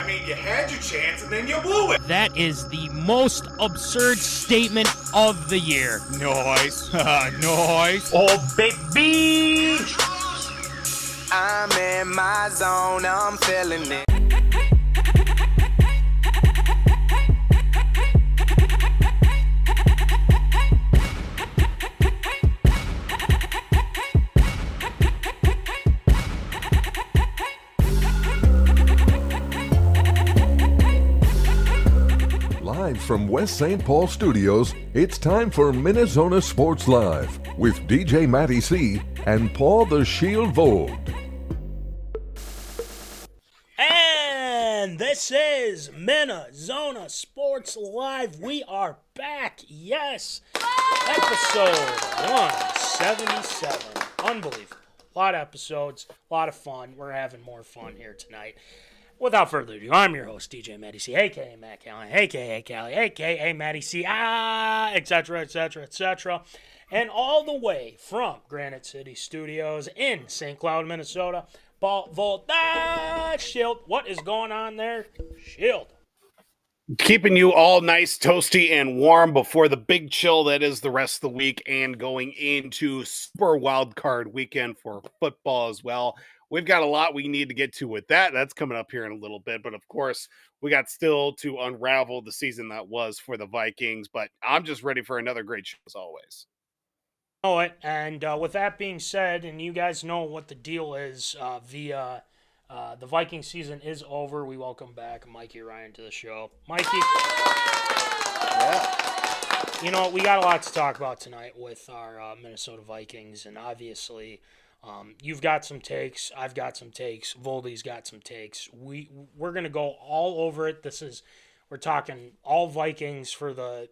I mean, you had your chance and then you blew it. That is the most absurd statement of the year. Nice. Nice. Oh, baby. I'm in my zone, I'm feeling it. Live from West St. Paul Studios, it's time for MinneZona Sports Live with DJ Matty C and Paul the Shield Vold. And this is MinneZona Sports Live. We are back, yes. Episode 177. Unbelievable. A lot of episodes, a lot of fun. We're having more fun here tonight. Without further ado, I'm your host, DJ Matty C, a.k.a. Matt Callie, a.k.a. Callie, a.k.a. Matty C, etc., etc., etc. And all the way from Granite City Studios in St. Cloud, Minnesota, Voldy, Shield. What is going on there? Shield. Keeping you all nice, toasty, and warm before the big chill that is the rest of the week and going into Super Wildcard weekend for football as well. We've got a lot we need to get to with that. That's coming up here in a little bit. But, of course, we got still to unravel the season that was for the Vikings. But I'm just ready for another great show as always. Know it. And with that being said, and you guys know what the deal is via the Viking season is over. We welcome back Mikey Ryan to the show. Mikey. Yeah. You know, we got a lot to talk about tonight with our Minnesota Vikings. And obviously... you've got some takes. I've got some takes. Voldy's got some takes. We're gonna go all over it. We're talking all Vikings for the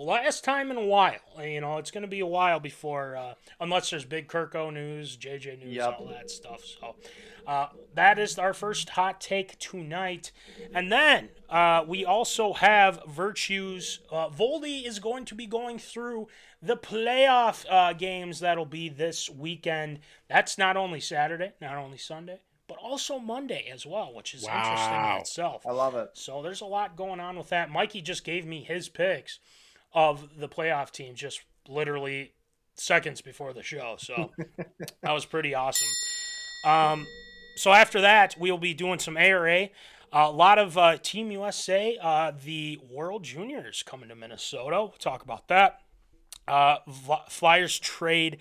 last time in a while. You know, it's going to be a while before, unless there's big Kirko news, JJ news, all that stuff. So that is our first hot take tonight. And then we also have Virtues. Voldy is going to be going through the playoff games that'll be this weekend. That's not only Saturday, not only Sunday, but also Monday as well, which is interesting in itself. I love it. So there's a lot going on with that. Mikey just gave me his picks of the playoff team just literally seconds before the show. So that was pretty awesome. So after that, we'll be doing some ARA. A lot of Team USA, the World Juniors coming to Minnesota. We'll talk about that. Flyers trade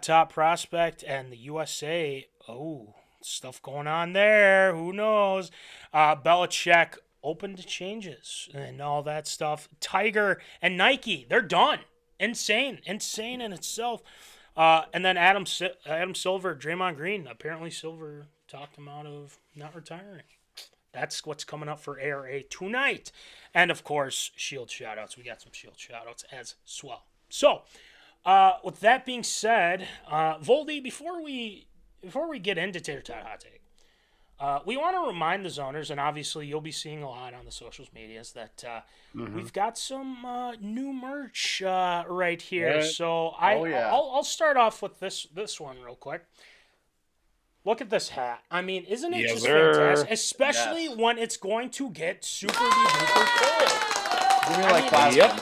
top prospect and the USA. Oh, stuff going on there. Who knows? Belichick open to changes and all that stuff. Tiger and Nike, they're done. Insane in itself. And then Adam Silver, Draymond Green. Apparently Silver talked him out of not retiring. That's what's coming up for ARA tonight. And, of course, Shield shoutouts. We got some Shield shoutouts as well. So, with that being said, Voldy, before we get into Tater Tot Hot Take, we want to remind the zoners, and obviously you'll be seeing a lot on the social medias, that we've got some new merch right here. Yeah. So I'll start off with this one real quick. Look at this hat. I mean, isn't it just fantastic? Especially when it's going to get super duper cold. Give me like last one.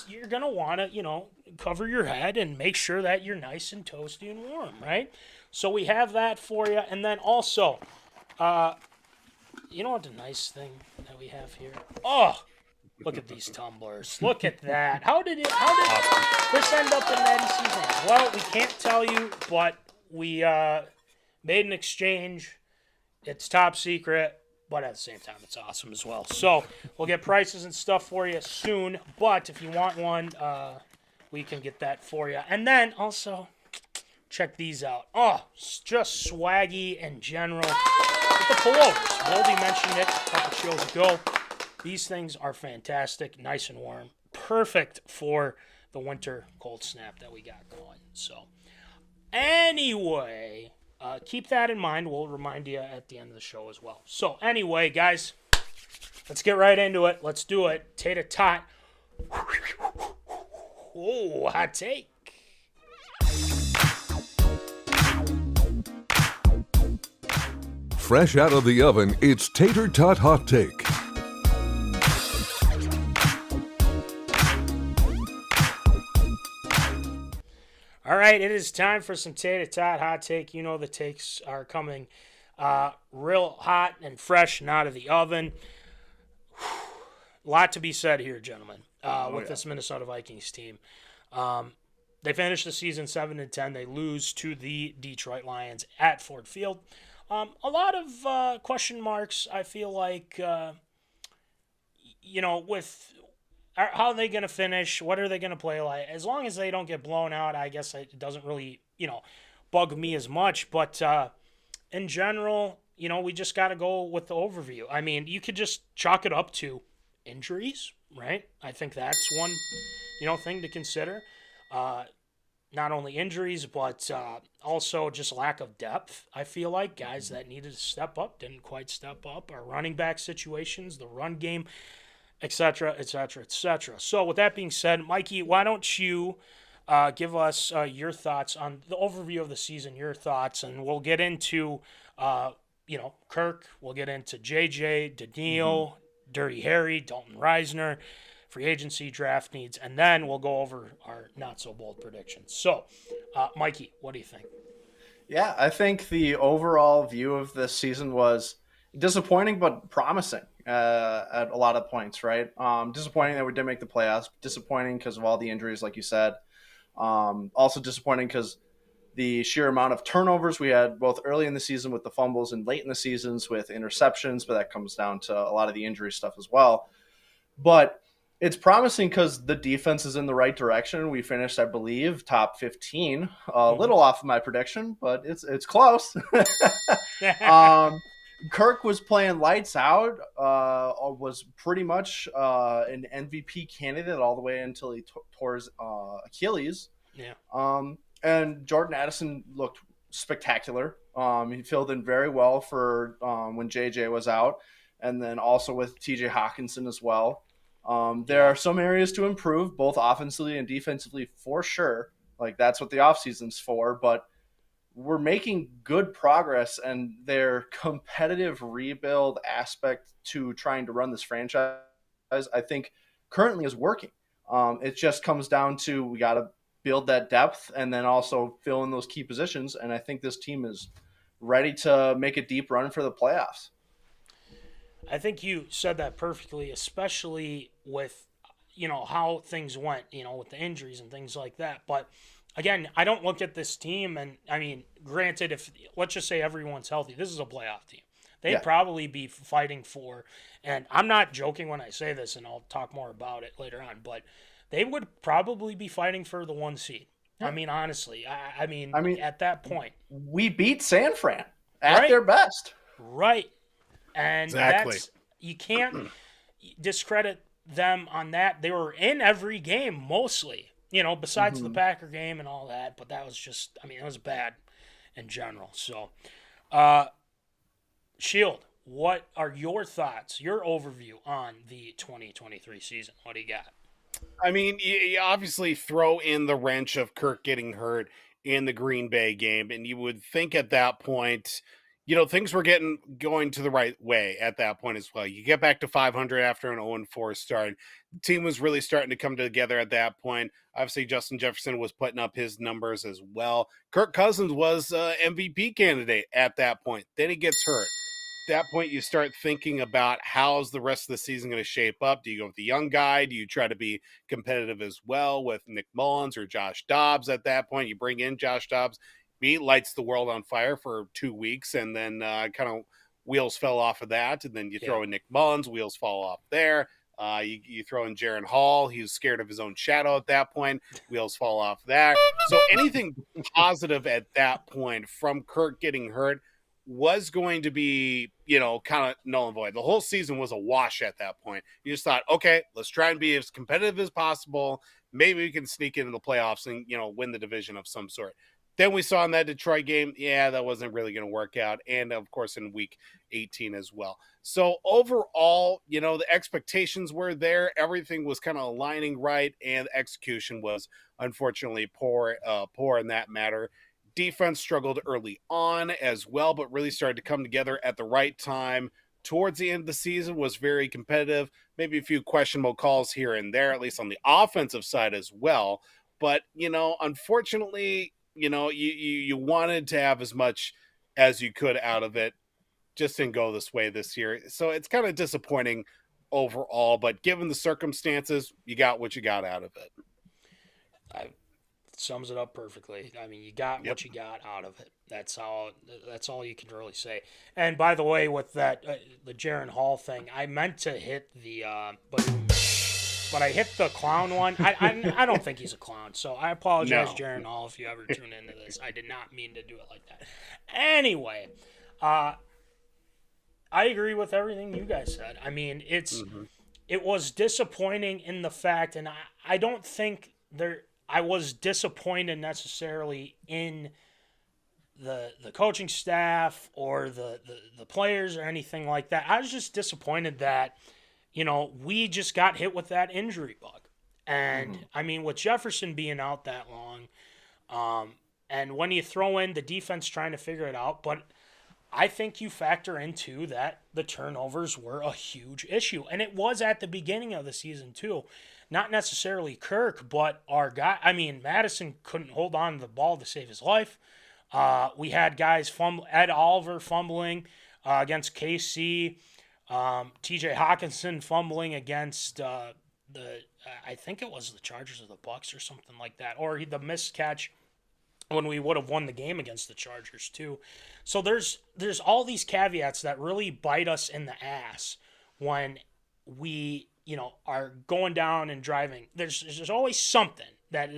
You're going to want to, cover your head and make sure that you're nice and toasty and warm, right? So we have that for you. And then also, you know what the nice thing that we have here? Oh, look at these tumblers. Look at that. How did this end up in Maddie's hands? Well, we can't tell you, but we made an exchange. It's top secret. But at the same time, it's awesome as well. So we'll get prices and stuff for you soon. But if you want one, we can get that for you. And then also, check these out. Oh, it's just swaggy in general. With the pullovers. Voldy mentioned it a couple shows ago. These things are fantastic, nice and warm. Perfect for the winter cold snap that we got going. So anyway, keep that in mind. We'll remind you at the end of the show as well. So anyway, guys, let's get right into it. Let's do it. Tater Tot. Oh, hot take. Fresh out of the oven, it's Tater Tot Hot Take. All right, it is time for some Tater Tot Hot Take. You know the takes are coming real hot and fresh and out of the oven. A lot to be said here, gentlemen, with this Minnesota Vikings team. They finished the season 7-10. They lose to the Detroit Lions at Ford Field. A lot of question marks, I feel like, with how are they going to finish? What are they going to play like? As long as they don't get blown out, I guess it doesn't really, bug me as much. But in general, we just got to go with the overview. I mean, you could just chalk it up to injuries, right? I think that's one, thing to consider. Not only injuries, but also just lack of depth. I feel like guys that needed to step up didn't quite step up. Our running back situations, the run game, etc., etc., etc. So with that being said, Mikey, why don't you give us your thoughts on the overview of the season, your thoughts, and we'll get into, Kirk, we'll get into JJ, Danielle, Dirty Harry, Dalton Reisner, free agency, draft needs, and then we'll go over our not-so-bold predictions. So, Mikey, what do you think? Yeah, I think the overall view of this season was disappointing but promising at a lot of points, right? Disappointing that we didn't make the playoffs. Disappointing because of all the injuries, like you said. Also disappointing because the sheer amount of turnovers we had both early in the season with the fumbles and late in the seasons with interceptions, but that comes down to a lot of the injury stuff as well. But it's promising because the defense is in the right direction. We finished, I believe, top 15. A little off of my prediction, but it's close. Kirk was playing lights out, was pretty much an MVP candidate all the way until he tore his Achilles. Yeah. And Jordan Addison looked spectacular. He filled in very well for when JJ was out, and then also with TJ Hawkinson as well. There are some areas to improve, both offensively and defensively, for sure. Like, that's what the offseason's for, but we're making good progress, and their competitive rebuild aspect to trying to run this franchise, I think, currently is working. It just comes down to we got to build that depth and then also fill in those key positions, and I think this team is ready to make a deep run for the playoffs. I think you said that perfectly, especially with, how things went, with the injuries and things like that. But again, I don't look at this team, and I mean, granted, if let's just say everyone's healthy, this is a playoff team. They'd probably be fighting for, and I'm not joking when I say this, and I'll talk more about it later on, but they would probably be fighting for the 1 seed. I mean, honestly, I mean, at that point. We beat San Fran at their best. Right. And exactly. You can't discredit them on that. They were in every game mostly, besides the Packer game and all that. But that was just, it was bad in general. So, Shield, what are your thoughts, your overview on the 2023 season? What do you got? I mean, you obviously throw in the wrench of Kirk getting hurt in the Green Bay game, and you would think at that point, things were going to the right way at that point as well. You get back to 500 after an 0-4 start. The team was really starting to come together at that point. Obviously, Justin Jefferson was putting up his numbers as well. Kirk Cousins was MVP candidate at that point. Then he gets hurt. At that point, you start thinking about how's the rest of the season going to shape up. Do you go with the young guy? Do you try to be competitive as well with Nick Mullins or Josh Dobbs at that point? You bring in Josh Dobbs. He lights the world on fire for 2 weeks, and then kind of wheels fell off of that. And then you throw in Nick Mullins, wheels fall off there. You throw in Jaron Hall. He was scared of his own shadow at that point. Wheels fall off there. So anything positive at that point from Kirk getting hurt was going to be, kind of null and void. The whole season was a wash at that point. You just thought, okay, let's try and be as competitive as possible. Maybe we can sneak into the playoffs and, win the division of some sort. Then we saw in that Detroit game, that wasn't really going to work out. And, of course, in week 18 as well. So, overall, the expectations were there. Everything was kind of aligning right, and execution was, unfortunately, poor in that matter. Defense struggled early on as well, but really started to come together at the right time. Towards the end of the season, was very competitive. Maybe a few questionable calls here and there, at least on the offensive side as well. But, unfortunately, you wanted to have as much as you could out of it. Just didn't go this way this year. So it's kind of disappointing overall, but given the circumstances, you got what you got out of it. Sums it up perfectly. I mean, you got what you got out of it. That's all you can really say. And by the way, with that the Jaron Hall thing, I meant to hit the but I hit the clown one. I don't think he's a clown, so I apologize, Jaron Hall, if you ever tune into this. I did not mean to do it like that. Anyway, I agree with everything you guys said. I mean, it was disappointing in the fact, and I don't think I was disappointed necessarily in the coaching staff or the players or anything like that. I was just disappointed that, we just got hit with that injury bug. And, I mean, with Jefferson being out that long, and when you throw in the defense trying to figure it out, but I think you factor into that the turnovers were a huge issue. And it was at the beginning of the season, too. Not necessarily Kirk, but our guy. I mean, Madison couldn't hold on to the ball to save his life. We had guys Ed Oliver fumbling against KC. TJ Hawkinson fumbling against I think it was the Chargers or the Bucks or something like that. Or the missed catch when we would have won the game against the Chargers too. So there's all these caveats that really bite us in the ass when we are going down and driving. There's always something that,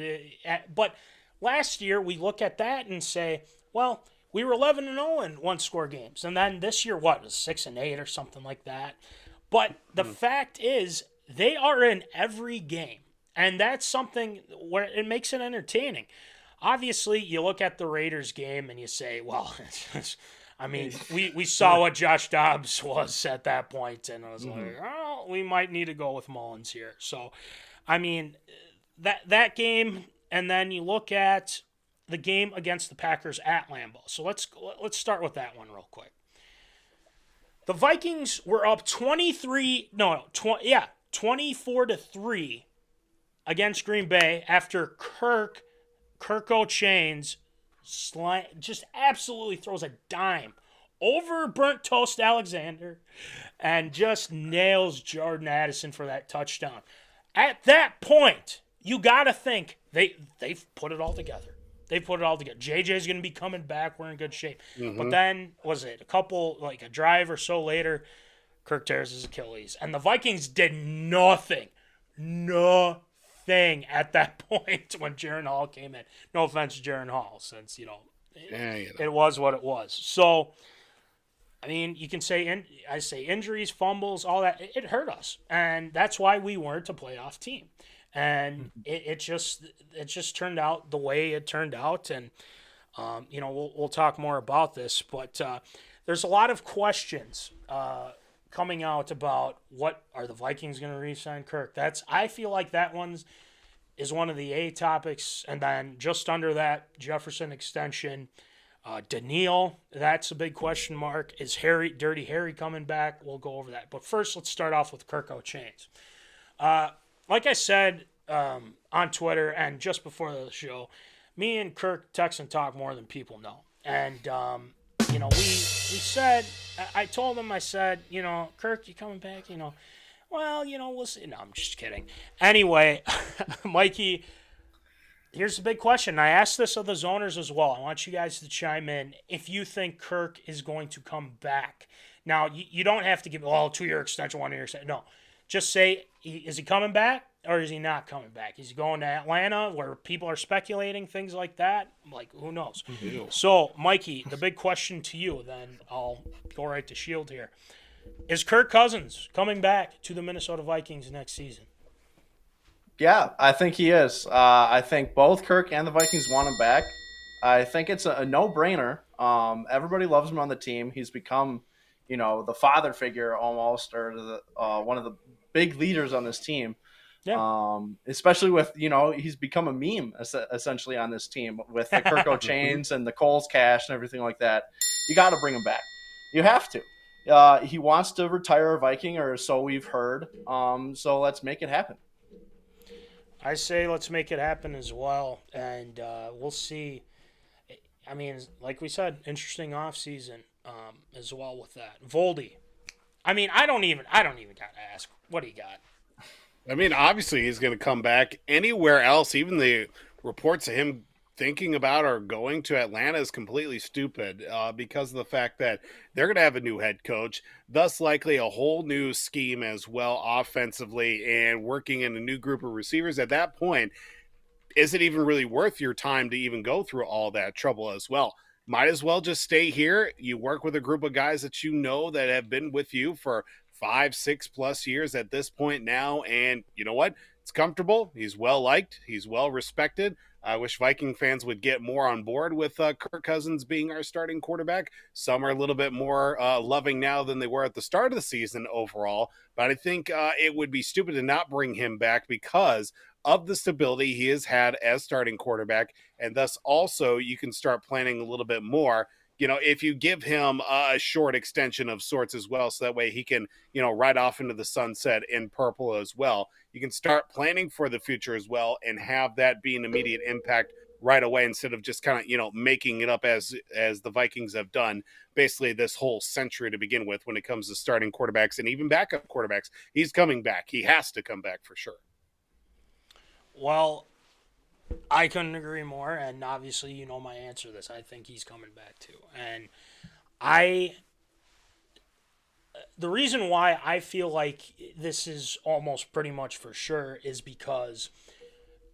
but last year we look at that and say, well, we were 11-0 in one-score games. And then this year, what, was 6-8 or something like that. But the fact is, they are in every game. And that's something where it makes it entertaining. Obviously, you look at the Raiders game and you say, well, I mean, we saw what Josh Dobbs was at that point, and I was like, oh, we might need to go with Mullins here. So, I mean, that game, and then you look at the game against the Packers at Lambeau. So let's start with that one real quick. The Vikings were up 24-3 against Green Bay after Kirko Chains just absolutely throws a dime over Burnt Toast Alexander and just nails Jordan Addison for that touchdown. At that point, you got to think they've put it all together. They put it all together. JJ's going to be coming back. We're in good shape. But then, was it a drive or so later, Kirk tears his Achilles. And the Vikings did nothing at that point when Jaron Hall came in. No offense to Jaron Hall, since, it was what it was. So, I mean, you can say, I say injuries, fumbles, all that. It hurt us. And that's why we weren't a playoff team. And it just turned out the way it turned out. And, we'll talk more about this. But there's a lot of questions coming out about what are the Vikings going to re-sign Kirk. I feel like that is one of the A topics. And then just under that, Jefferson extension. Danielle, that's a big question mark. Is Dirty Harry coming back? We'll go over that. But first, let's start off with Kirko Chains. Like I said on Twitter and just before the show, me and Kirk text and talk more than people know. And, we said, I told him, I said, Kirk, you coming back? Well, we'll see. No, I'm just kidding. Anyway, Mikey, here's the big question. I asked this of the zoners as well. I want you guys to chime in if you think Kirk is going to come back. Now, you don't have to give, 2-year extension, 1-year extension. No. Just say, is he coming back or is he not coming back? Is he going to Atlanta where people are speculating, things like that? Like, who knows? So, Mikey, the big question to you, then I'll go right to Shield here. Is Kirk Cousins coming back to the Minnesota Vikings next season? Yeah, I think he is. I think both Kirk and the Vikings want him back. I think it's a no-brainer. Everybody loves him on the team. He's become, the father figure almost, or one of the big leaders on this team. Yeah. Especially with, he's become a meme essentially on this team with the Kirko Chains and the Coles cash and everything like that. You got to bring him back. You have to. He wants to retire a Viking, or so we've heard. So let's make it happen. I say let's make it happen as well, and we'll see. I mean, like we said, interesting offseason as well with that. Voldy. I mean, I don't even got to ask. What do you got? I mean, obviously he's going to come back. Anywhere else, even the reports of him thinking about or going to Atlanta is completely stupid because of the fact that they're going to have a new head coach, thus likely a whole new scheme as well offensively, and working in a new group of receivers. At that point, is it even really worth your time to even go through all that trouble as well? Might as well just stay here. You work with a group of guys that that have been with you for 5-6+ years at this point now, and you know what? It's comfortable. He's well liked. He's well respected. I wish Viking fans would get more on board with Kirk Cousins being our starting quarterback. Some are a little bit more loving now than they were at the start of the season overall, but I think it would be stupid to not bring him back because of the stability he has had as starting quarterback, and thus also you can start planning a little bit more. If you give him a short extension of sorts as well, so that way he can, ride off into the sunset in purple as well. You can start planning for the future as well and have that be an immediate impact right away instead of just kind of, making it up as the Vikings have done basically this whole century to begin with when it comes to starting quarterbacks and even backup quarterbacks. He's coming back. He has to come back for sure. Well, I couldn't agree more, and obviously my answer to this. I think he's coming back too. And the reason why I feel like this is almost pretty much for sure is because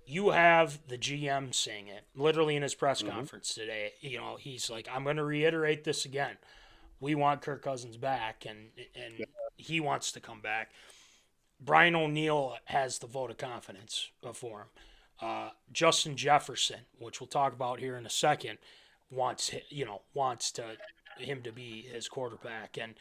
you have the GM saying it literally in his press conference today. You know, he's like, I'm going to reiterate this again. We want Kirk Cousins back, and he wants to come back. Brian O'Neill has the vote of confidence for him. Justin Jefferson, which we'll talk about here in a second, wants him to be his quarterback, and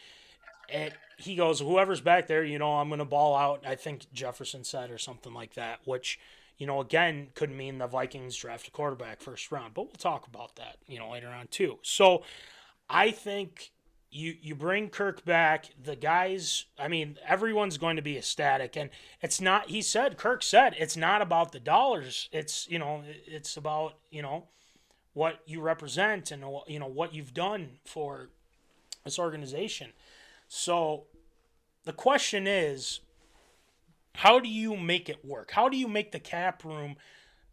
he goes, whoever's back there, I'm going to ball out. I think Jefferson said or something like that, which, again, could mean the Vikings draft a quarterback first round. But we'll talk about that, later on too. So I think you bring Kirk back. The guys, everyone's going to be ecstatic. And it's not, Kirk said, it's not about the dollars. It's, it's about, what you represent and, what you've done for this organization. So the question is, how do you make it work? How do you make the cap room,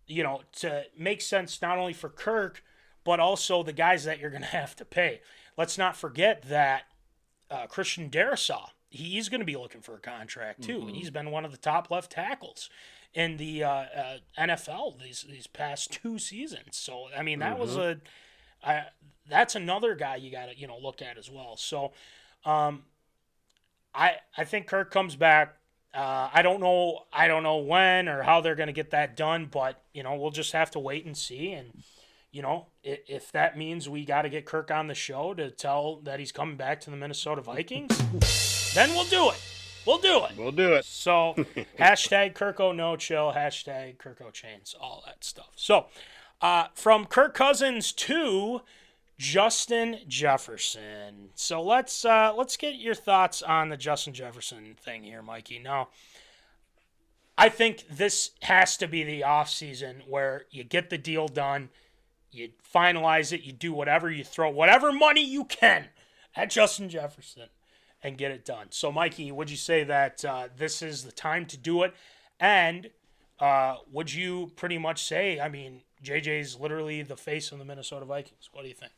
to make sense not only for Kirk, but also the guys that you're going to have to pay? Let's not forget that Christian Darrisaw, he's going to be looking for a contract too. Mm-hmm. He's been one of the top left tackles in the NFL these past 2 seasons. So, that was that's another guy you got to, look at as well. So, I think Kirk comes back. I don't know when or how they're going to get that done, but we'll just have to wait and see. And if that means we got to get Kirk on the show to tell that he's coming back to the Minnesota Vikings, then we'll do it. We'll do it. So hashtag Kirko No Chill, hashtag Kirko Chains, all that stuff. So from Kirk Cousins to Justin Jefferson. So let's get your thoughts on the Justin Jefferson thing here, Mikey. Now, I think this has to be the offseason where you get the deal done, you finalize it, you do whatever, you throw whatever money you can at Justin Jefferson and get it done. So, Mikey, would you say that this is the time to do it? And would you pretty much say, JJ's literally the face of the Minnesota Vikings? What do you think?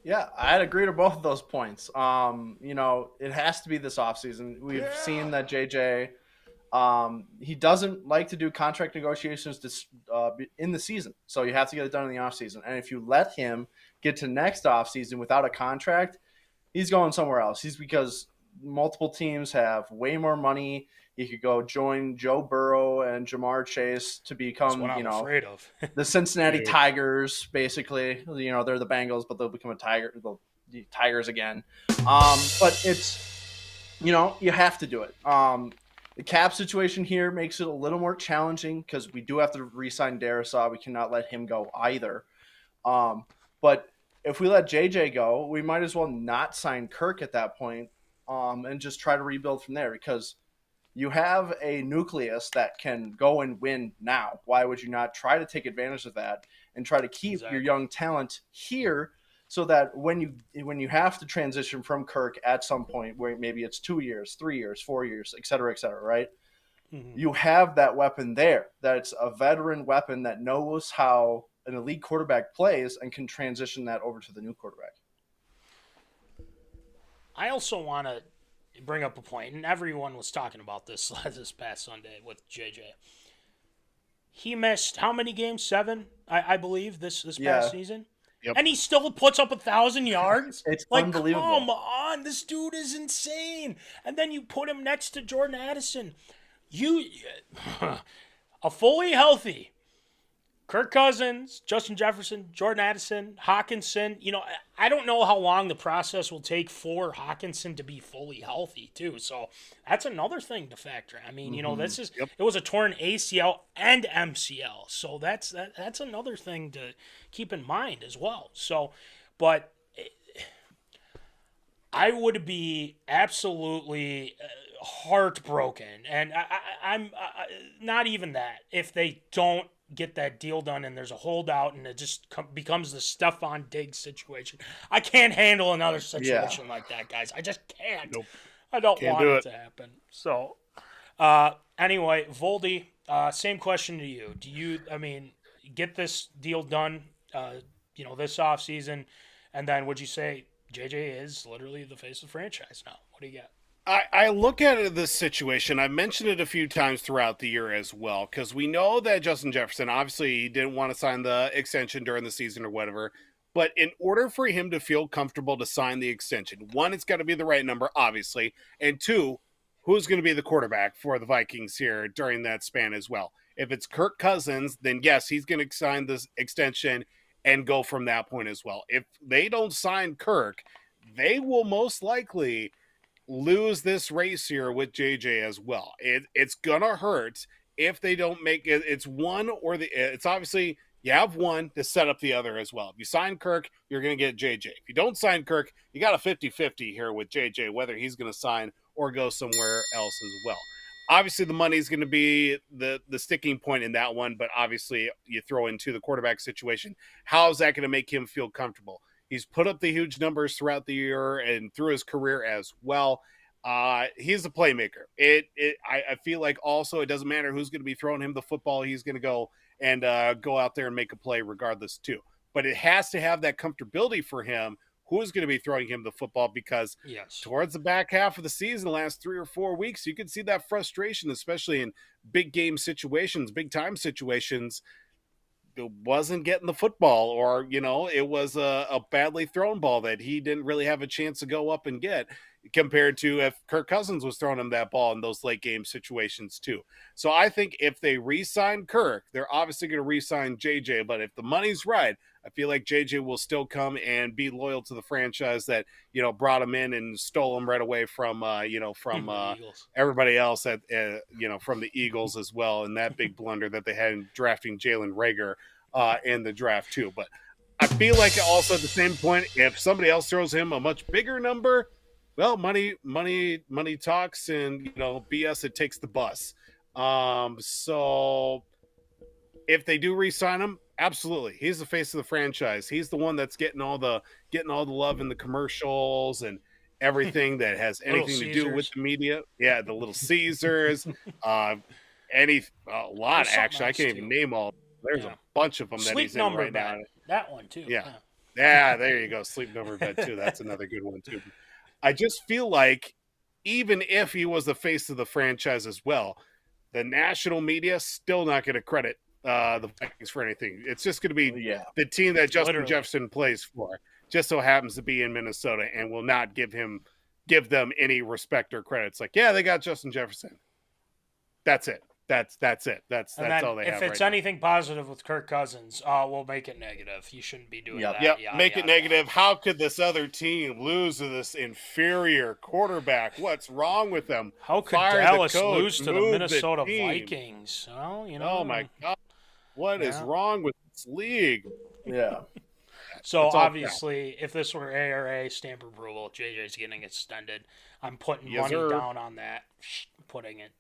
Yeah, I'd agree to both of those points. It has to be this offseason. We've seen that JJ, he doesn't like to do contract negotiations in the season. So you have to get it done in the offseason. And if you let him get to next offseason without a contract, he's going somewhere else. Because multiple teams have way more money. He could go join Joe Burrow and Jamar Chase to become, afraid of. the Cincinnati Tigers, basically. They're the Bengals, but they'll become the Tigers again. But it's, you have to do it. The cap situation here makes it a little more challenging because we do have to re-sign Darrisaw. We cannot let him go either. But if we let JJ go, we might as well not sign Kirk at that point, and just try to rebuild from there, because you have a nucleus that can go and win now. Why would you not try to take advantage of that and try to keep your young talent here, so that when you have to transition from Kirk at some point, where maybe it's 2 years, 3 years, 4 years, et cetera, right? Mm-hmm. You have that weapon there. That's a veteran weapon that knows how an elite quarterback plays and can transition that over to the new quarterback. I also want to bring up a point, and everyone was talking about this past Sunday with JJ. He missed how many games? 7, I believe, this past season. Yep. And he still puts up 1,000 yards. It's unbelievable. Come on, this dude is insane. And then you put him next to Jordan Addison. A fully healthy Kirk Cousins, Justin Jefferson, Jordan Addison, Hawkinson. I don't know how long the process will take for Hawkinson to be fully healthy, too. So that's another thing to factor. This is it was a torn ACL and MCL. So that's another thing to keep in mind as well. So, but I would be absolutely heartbroken, and I'm not even that, if they don't get that deal done and there's a holdout and it just becomes the Stephon Diggs situation. I can't handle another situation like that, guys. I just can't. Nope. I don't Can't want do it it to happen. So, anyway, Voldy, same question to you. Do you, get this deal done, this offseason, and then would you say JJ is literally the face of the franchise now? What do you got? I look at it, this situation. I mentioned it a few times throughout the year as well, because we know that Justin Jefferson, obviously, he didn't want to sign the extension during the season or whatever. But in order for him to feel comfortable to sign the extension, one, it's got to be the right number, obviously. And two, who's going to be the quarterback for the Vikings here during that span as well? If it's Kirk Cousins, then yes, he's going to sign this extension and go from that point as well. If they don't sign Kirk, they will most likely lose this race here with JJ as well. It's gonna hurt if they don't make it. It's one or the. It's obviously you have one to set up the other as well. If you sign Kirk, you're gonna get JJ. If you don't sign Kirk, you got a 50-50 here with JJ, whether he's gonna sign or go somewhere else as well. Obviously, the money is going to be the sticking point in that one, but obviously you throw into the quarterback situation. How is that going to make him feel comfortable? He's put up the huge numbers throughout the year and through his career as well. He's a playmaker. I feel like also it doesn't matter who's going to be throwing him the football. He's going to go out there and make a play regardless too. But it has to have that comfortability for him. Who's going to be throwing him the football? Because towards the back half of the season, the last 3 or 4 weeks, you can see that frustration, especially in big game situations, big time situations. Wasn't getting the football, or it was a badly thrown ball that he didn't really have a chance to go up and get, compared to if Kirk Cousins was throwing him that ball in those late game situations too. So I think if they re-sign Kirk, they're obviously going to re-sign JJ, but if the money's right, I feel like JJ will still come and be loyal to the franchise that brought him in and stole him right away from everybody else at from the Eagles as well, and that big blunder that they had in drafting Jalen Reagor in the draft too. But I feel like also at the same point, if somebody else throws him a much bigger number, well, money talks, and BS, it takes the bus. So if they do re-sign him, absolutely, he's the face of the franchise. He's the one that's getting all the love in the commercials and everything that has anything to do with the media. Yeah, the Little Caesars, a lot actually. I can't even name all. There's a bunch of them that he's in right now. That one too. Yeah, there you go. Sleep number bed too. That's another good one too. I just feel like even if he was the face of the franchise as well, the national media still not going to credit the Vikings for anything. It's just going to be the team that Justin Jefferson plays for, just so happens to be in Minnesota, and will not give them any respect or credit. It's like, yeah, they got Justin Jefferson. That's it. That's it. That's all they have. If it's anything positive with Kirk Cousins, we'll make it negative. You shouldn't be doing that. Yep. Make it negative. How could this other team lose to this inferior quarterback? What's wrong with them? How could Dallas lose to the Minnesota Vikings? Well, Oh my God. What is wrong with this league? Yeah. So obviously, if this were ARA stamp approval, JJ's getting extended. I'm putting money down on that. Putting it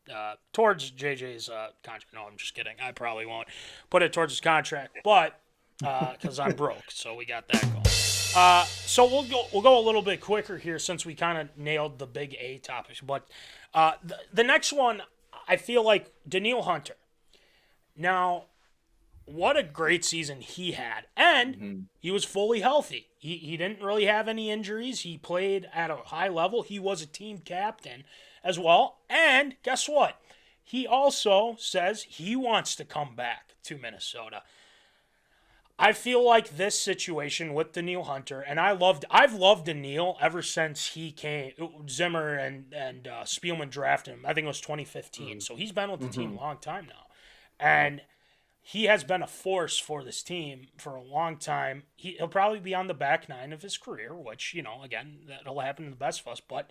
towards JJ's contract. No, I'm just kidding. I probably won't put it towards his contract, but because I'm broke, so we got that going. So we'll go a little bit quicker here since we kind of nailed the big A topics. But the next one, I feel like Daniellehunter. Now, what a great season he had, and he was fully healthy. He didn't really have any injuries. He played at a high level. He was a team captain as well. And guess what? He also says he wants to come back to Minnesota. I feel like this situation with Daniellehunter, and I've loved Danielle ever since he came. Zimmer and Spielman drafted him. I think it was 2015. So he's been with the team a long time now. And he has been a force for this team for a long time. He'll probably be on the back nine of his career, which, again, that'll happen to the best of us. But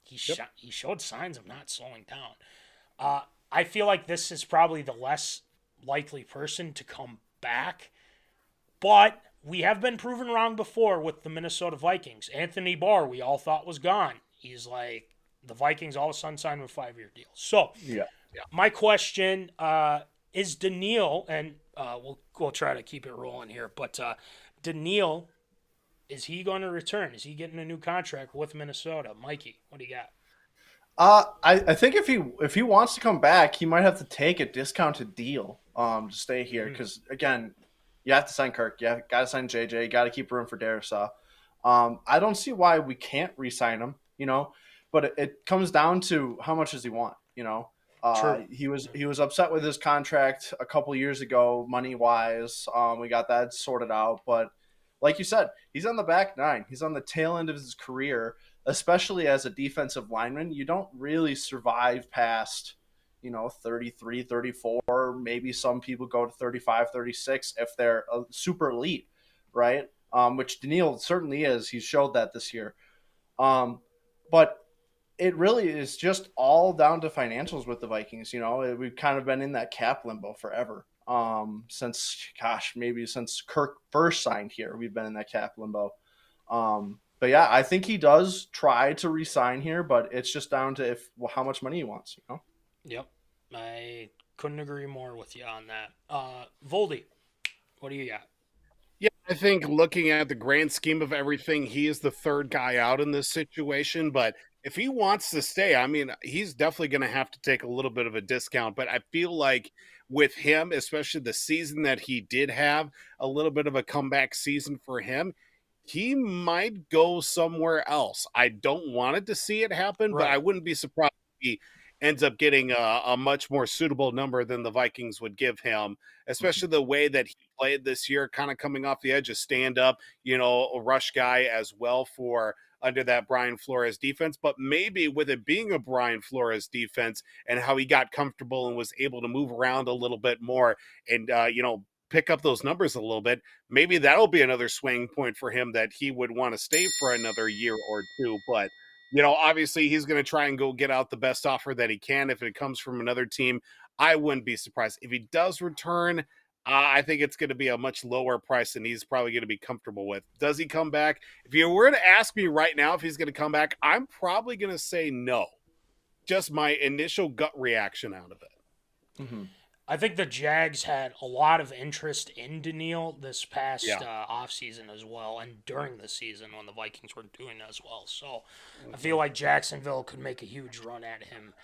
he showed signs of not slowing down. I feel like this is probably the less likely person to come back. But we have been proven wrong before with the Minnesota Vikings. Anthony Barr, we all thought was gone. He's like, the Vikings all of a sudden signed with a 5-year deal. So, my question is Danielle, and we'll try to keep it rolling here, but Danielle, is he going to return? Is he getting a new contract with Minnesota? Mikey, what do you got? I think if he wants to come back, he might have to take a discounted deal to stay here, because again, you have to sign Kirk, you got to sign JJ, you got to keep room for Darrisaw. I don't see why we can't re-sign him, but but it comes down to how much does he want, you know? True. He was upset with his contract a couple years ago, money wise. We got that sorted out, but like you said, he's on the back nine. He's on the tail end of his career, especially as a defensive lineman. You don't really survive past, 33, 34. Maybe some people go to 35, 36 if they're a super elite, right? Which Danielle certainly is. He showed that this year. But it really is just all down to financials with the Vikings. We've kind of been in that cap limbo forever. Maybe since Kirk first signed here, we've been in that cap limbo. But yeah, I think he does try to re-sign here, but it's just down to how much money he wants, Yep. I couldn't agree more with you on that. Voldy, what do you got? Yeah, I think looking at the grand scheme of everything, he is the third guy out in this situation. But if he wants to stay, I mean, he's definitely going to have to take a little bit of a discount. But I feel like with him, especially the season that he did have, a little bit of a comeback season for him, he might go somewhere else. I don't want it to see it happen, but I wouldn't be surprised if he ends up getting a much more suitable number than the Vikings would give him, especially the way that he played this year, kind of coming off the edge, a stand-up, a rush guy as well for under that Brian Flores defense. But maybe with it being a Brian Flores defense and how he got comfortable and was able to move around a little bit more and, pick up those numbers a little bit, maybe that'll be another swing point for him that he would want to stay for another year or two. But obviously he's going to try and go get out the best offer that he can. If it comes from another team, I wouldn't be surprised. If he does return, I think it's going to be a much lower price than he's probably going to be comfortable with. Does he come back? If you were to ask me right now if he's going to come back, I'm probably going to say no. Just my initial gut reaction out of it. Mm-hmm. I think the Jags had a lot of interest in Danielle this past offseason as well, and during the season when the Vikings were doing as well. So I feel like Jacksonville could make a huge run at him.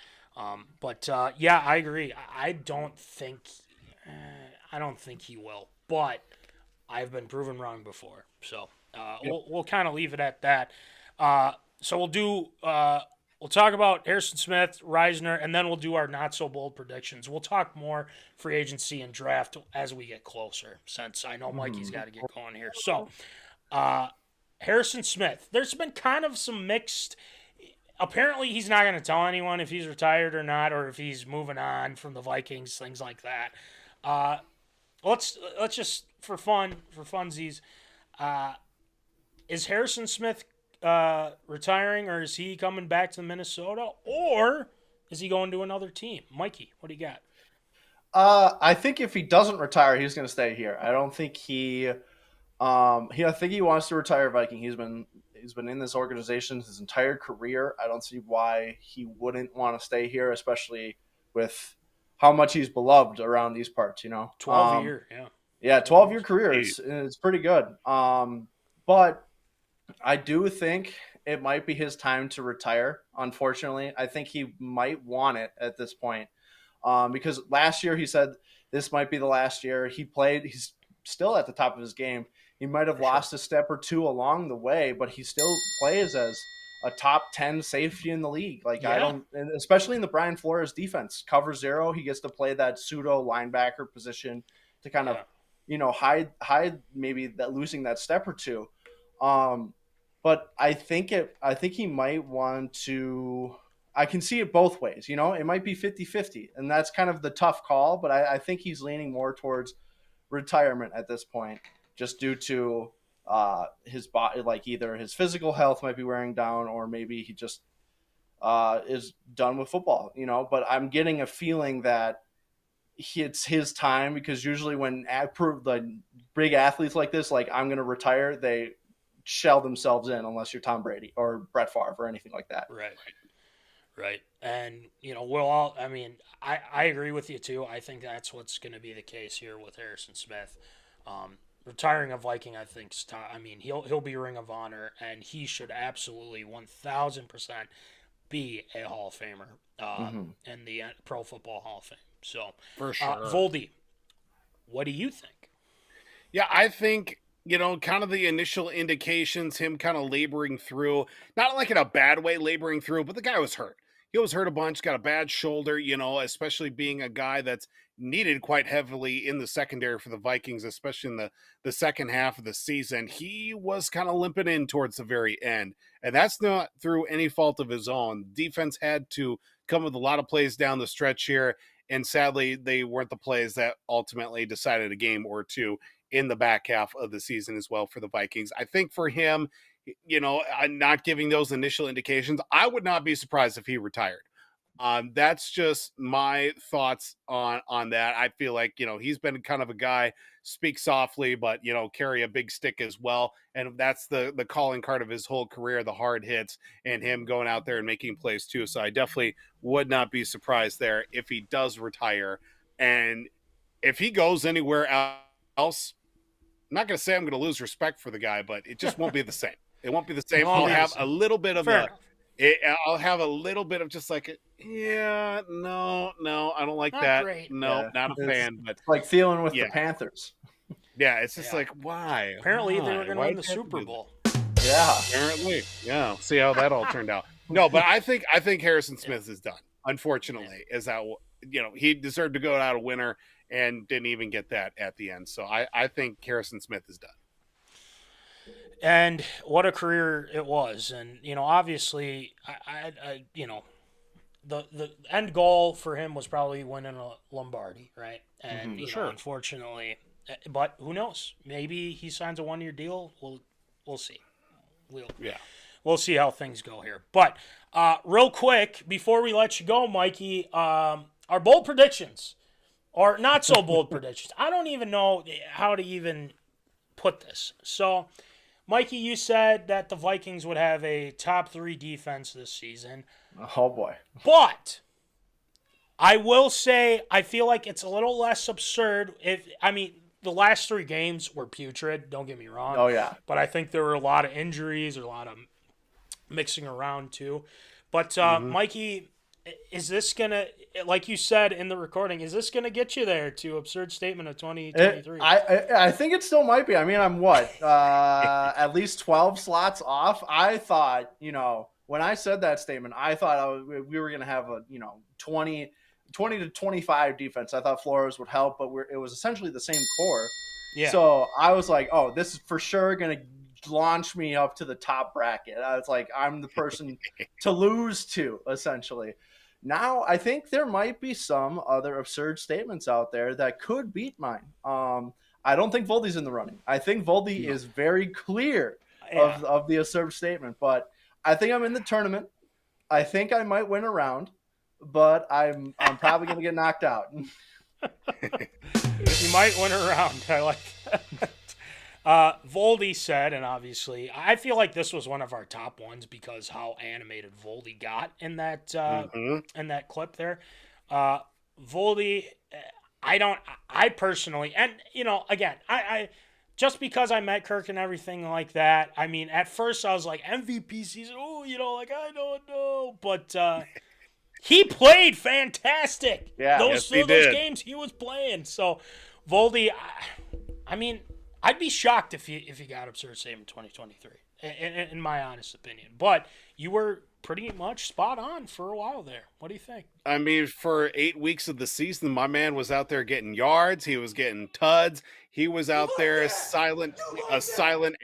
But I agree. I don't think he will, but I've been proven wrong before. So we'll kind of leave it at that. So we'll do. We'll talk about Harrison Smith, Reisner, and then we'll do our not-so-bold predictions. We'll talk more free agency and draft as we get closer, since I know Mikey's got to get going here. So, Harrison Smith, there's been kind of some mixed – apparently he's not going to tell anyone if he's retired or not, or if he's moving on from the Vikings, things like that. Let's just, for funsies, is Harrison Smith – retiring, or is he coming back to Minnesota, or is he going to another team? Mikey, what do you got? I think if he doesn't retire, he's going to stay here. I don't think I think he wants to retire Viking. He's been in this organization his entire career. I don't see why he wouldn't want to stay here, especially with how much he's beloved around these parts. 12-year, yeah, 12-year career. It's pretty good. But I do think it might be his time to retire, unfortunately. I think he might want it at this point because last year he said this might be the last year. He's still at the top of his game. He might have lost a step or two along the way, but he still plays as a top 10 safety in the league. Especially in the Brian Flores defense. Cover zero, he gets to play that pseudo linebacker position to kind of, hide maybe that losing that step or two. But I think he might want to – I can see it both ways. It might be 50-50, and that's kind of the tough call. But I think he's leaning more towards retirement at this point just due to his body, like either his physical health might be wearing down or maybe he just is done with football, But I'm getting a feeling that it's his time because usually when the big athletes like this, like I'm going to retire, they – shell themselves in unless you're Tom Brady or Brett Favre or anything like that. Right. And, we'll all – I mean, I agree with you too. I think that's what's going to be the case here with Harrison Smith. Retiring a Viking, I think, he'll be Ring of Honor, and he should absolutely 1,000% be a Hall of Famer in the Pro Football Hall of Fame. So, for sure. Voldy, what do you think? Yeah, I think kind of the initial indications, him kind of laboring through, not like in a bad way, laboring through, but the guy was hurt. He was hurt a bunch, got a bad shoulder, especially being a guy that's needed quite heavily in the secondary for the Vikings, especially in the second half of the season. He was kind of limping in towards the very end, and that's not through any fault of his own. Defense had to come with a lot of plays down the stretch here, and sadly, they weren't the plays that ultimately decided a game or two in the back half of the season as well for the Vikings. I think for him, not giving those initial indications, I would not be surprised if he retired. That's just my thoughts on that. I feel like, he's been kind of a guy, speak softly, but, carry a big stick as well. And that's the calling card of his whole career, the hard hits and him going out there and making plays too. So I definitely would not be surprised there if he does retire. And if he goes anywhere else, I'm not going to say I'm going to lose respect for the guy, but it just won't be the same. It won't be the same. I'll have a little bit of I'll have a little bit of just like, no, I don't like that. Great. No, not a fan. But like feeling with the Panthers. Yeah, it's just like, why? Apparently why? they were going to win the Super Bowl. Yeah. Apparently. Yeah. See how that all turned out. No, but I think Harrison Smith is done. Unfortunately, is that he deserved to go out a winner and didn't even get that at the end. So I think Harrison Smith is done. And what a career it was. And, obviously, the end goal for him was probably winning a Lombardi, right? And, unfortunately, but who knows? Maybe he signs a one-year deal. We'll see. We'll see how things go here. But real quick, before we let you go, Mikey, our bold predictions, or not so bold predictions. I don't even know how to even put this. So, Mikey, you said that the Vikings would have a top 3 defense this season. Oh, boy. But I will say I feel like it's a little less absurd. The last 3 games were putrid, don't get me wrong. Oh, yeah. But I think there were a lot of injuries, a lot of mixing around, too. But, Mikey, is this going to, like you said in the recording, is this going to get you there to absurd statement of 2023? I think it still might be. I mean, I'm what? At least 12 slots off. I thought, when I said that statement, I thought we were going to have a, 20 to 25 defense. I thought Flores would help, but it was essentially the same core. Yeah. So I was like, oh, this is for sure going to launch me up to the top bracket. I was like, I'm the person to lose to, essentially. Now, I think there might be some other absurd statements out there that could beat mine. I don't think Voldy's in the running. I think Voldy is very clear of the absurd statement, but I think I'm in the tournament. I think I might win a round, but I'm probably going to get knocked out. You might win a round. I like that. Voldy said, and obviously, I feel like this was one of our top ones because how animated Voldy got in that in that clip there. Voldy, I personally, and again, I just because I met Kirk and everything like that. I mean, at first I was like MVP season. Oh, I don't know, but he played fantastic. Yeah, those games he was playing. So Voldy, I mean, I'd be shocked if he got absurd statement 2023, in my honest opinion. But you were pretty much spot on for a while there. What do you think? I mean, for 8 weeks of the season, my man was out there getting yards. He was getting tuds. He was out there a silent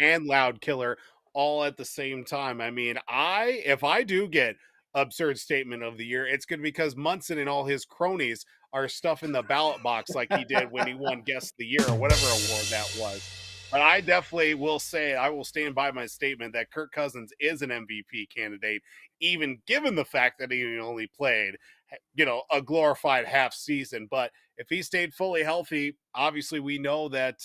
and loud killer all at the same time. I mean, if I do get absurd statement of the year, it's good because Munson and all his cronies are stuffing the ballot box like he did when he won Guest of the Year or whatever award that was. But I definitely will say, I will stand by my statement that Kirk Cousins is an MVP candidate, even given the fact that he only played, a glorified half season. But if he stayed fully healthy, obviously we know that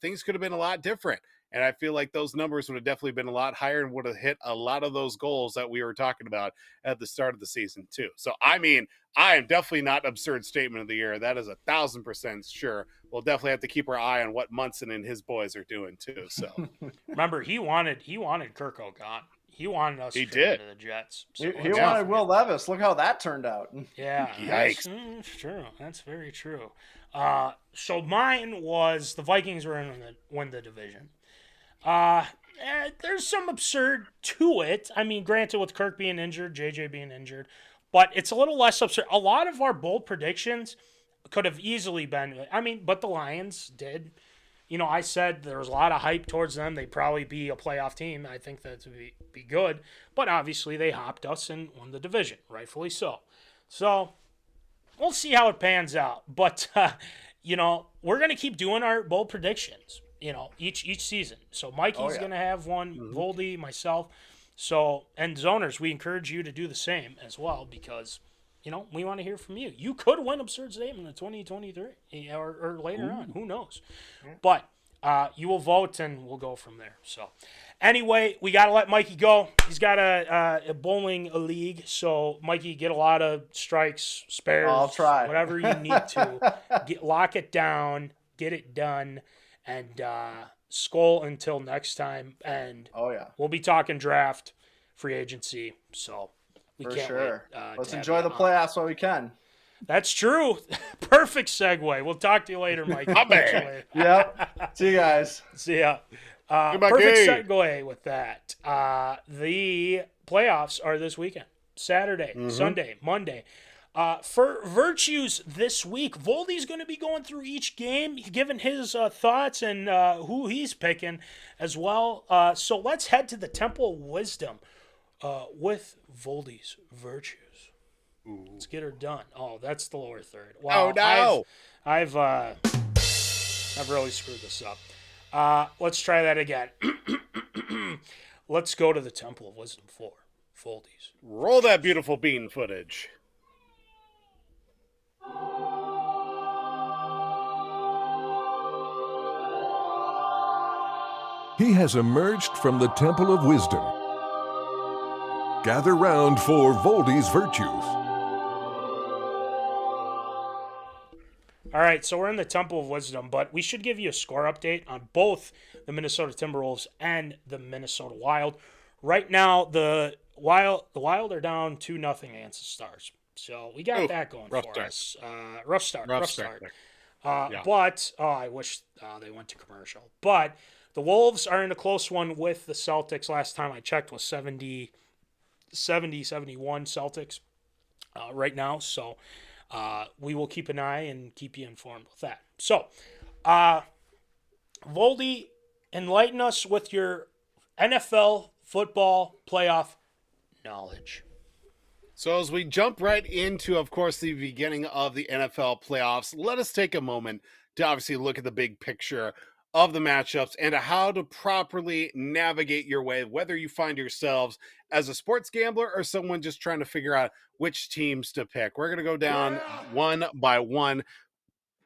things could have been a lot different. And I feel like those numbers would have definitely been a lot higher and would have hit a lot of those goals that we were talking about at the start of the season too. So, I mean, I am definitely not absurd statement of the year. That is 1,000% sure. We'll definitely have to keep our eye on what Munson and his boys are doing too. So remember, he wanted Kirk gone. He wanted us to the Jets. So he wanted Will Levis. Look how that turned out. Yeah. Yikes. That's true. That's very true. So mine was the Vikings were going to win the division. There's some absurd to it. I mean, granted, with Kirk being injured, JJ being injured, but it's a little less absurd. A lot of our bold predictions could have easily been. I mean, but the Lions did. You know, I said there was a lot of hype towards them. They'd probably be a playoff team. I think that would be good. But obviously, they hopped us and won the division, rightfully so. So we'll see how it pans out. But, you know, we're going to keep doing our bold predictions, you know, each season. So Mikey's going to have one, Voldy, myself. So, and Zoners, we encourage you to do the same as well because, you know, we want to hear from you. You could win Absurd Statement in 2023 or later on. Who knows? But you will vote, and we'll go from there. So, anyway, we got to let Mikey go. He's got a bowling league. So, Mikey, get a lot of strikes, spares. I'll try. Whatever you need to. Lock it down, get it done, and skull until next time. And we'll be talking draft, free agency. So, For sure. Let's enjoy the playoffs while we can. That's true. Perfect segue. We'll talk to you later, Mike. Yep. See you guys. See ya. Perfect segue with that. The playoffs are this weekend. Saturday, Sunday, Monday. For Virtues this week, Voldy's going to be going through each game, giving his thoughts and who he's picking as well. So let's head to the Temple of Wisdom. With Voldy's Virtues. Ooh. Let's get her done. Oh, that's the lower third. Wow. Oh, no. I've really screwed this up. Let's try that again. Let's go to the Temple of Wisdom for Voldy's. Roll that beautiful bean footage. He has emerged from the Temple of Wisdom. Gather round for Voldy's Virtues. All right, so we're in the Temple of Wisdom, but we should give you a score update on both the Minnesota Timberwolves and the Minnesota Wild. Right now, the Wild are down 2-0 against the Stars. So we got that going for us. Rough start. But I wish they went to commercial. But the Wolves are in a close one with the Celtics. Last time I checked was 70-71 Celtics right now. So we will keep an eye and keep you informed with that. So, Voldy, enlighten us with your NFL football playoff knowledge. So as we jump right into, of course, the beginning of the NFL playoffs, let us take a moment to obviously look at the big picture of the matchups and how to properly navigate your way, whether you find yourselves as a sports gambler or someone just trying to figure out which teams to pick. We're going to go down one by one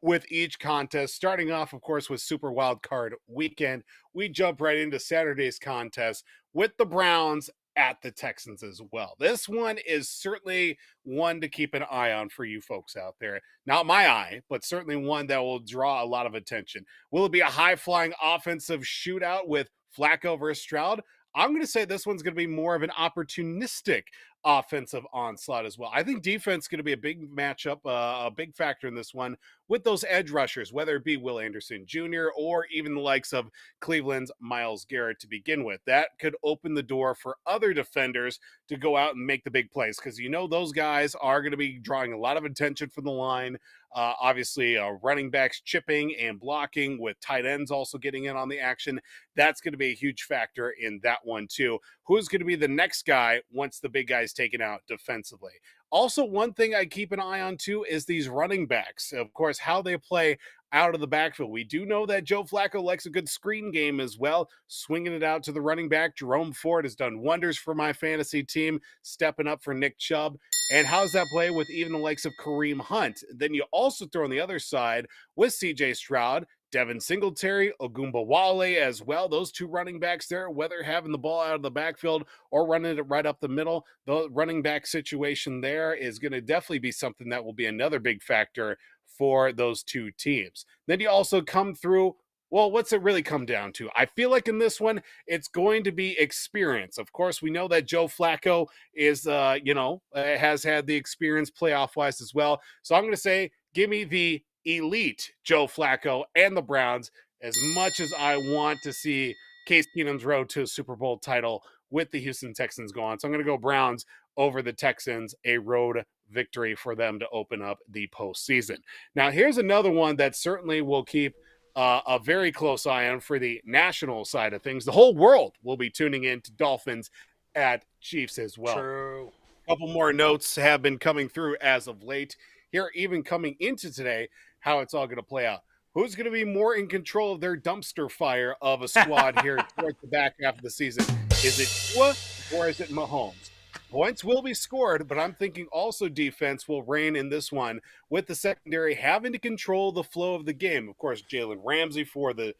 with each contest, starting off, of course, with Super Wild Card Weekend. We jump right into Saturday's contest with the Browns at the Texans as well. This one is certainly one to keep an eye on for you folks out there. Not my eye, but certainly one that will draw a lot of attention. Will it be a high-flying offensive shootout with Flacco versus Stroud? I'm going to say this one's going to be more of an opportunistic offensive onslaught as well. I think defense is going to be a big matchup, a big factor in this one with those edge rushers, whether it be Will Anderson Jr. or even the likes of Cleveland's Myles Garrett to begin with. That could open the door for other defenders to go out and make the big plays because you know those guys are going to be drawing a lot of attention from the line. Obviously, running backs chipping and blocking with tight ends also getting in on the action. That's going to be a huge factor in that one too. Who's going to be the next guy once the big guy's taken out defensively? Also, one thing I keep an eye on too is these running backs. Of course, how they play out of the backfield. We do know that Joe Flacco likes a good screen game as well, swinging it out to the running back. Jerome Ford has done wonders for my fantasy team, stepping up for Nick Chubb. And how's that play with even the likes of Kareem Hunt? Then you also throw on the other side with C.J. Stroud, Devin Singletary, Ogunbowale as well. Those two running backs there, whether having the ball out of the backfield or running it right up the middle, the running back situation there is going to definitely be something that will be another big factor for those two teams. Then you also come through, well, what's it really come down to? I feel like in this one, it's going to be experience. Of course, we know that Joe Flacco is, has had the experience playoff-wise as well. So I'm going to say, give me the elite Joe Flacco and the Browns. As much as I want to see Case Keenum's road to a Super Bowl title with the Houston Texans go on. So I'm going to go Browns over the Texans, a road victory for them to open up the postseason. Now, here's another one that certainly will keep a very close eye on for the national side of things. The whole world will be tuning in to Dolphins at Chiefs as well. True. A couple more notes have been coming through as of late. Here, even coming into today, how it's all going to play out. Who's going to be more in control of their dumpster fire of a squad here towards the back half of the season? Is it Tua or is it Mahomes? Points will be scored, but I'm thinking also defense will reign in this one, with the secondary having to control the flow of the game. Of course, Jalen Ramsey for the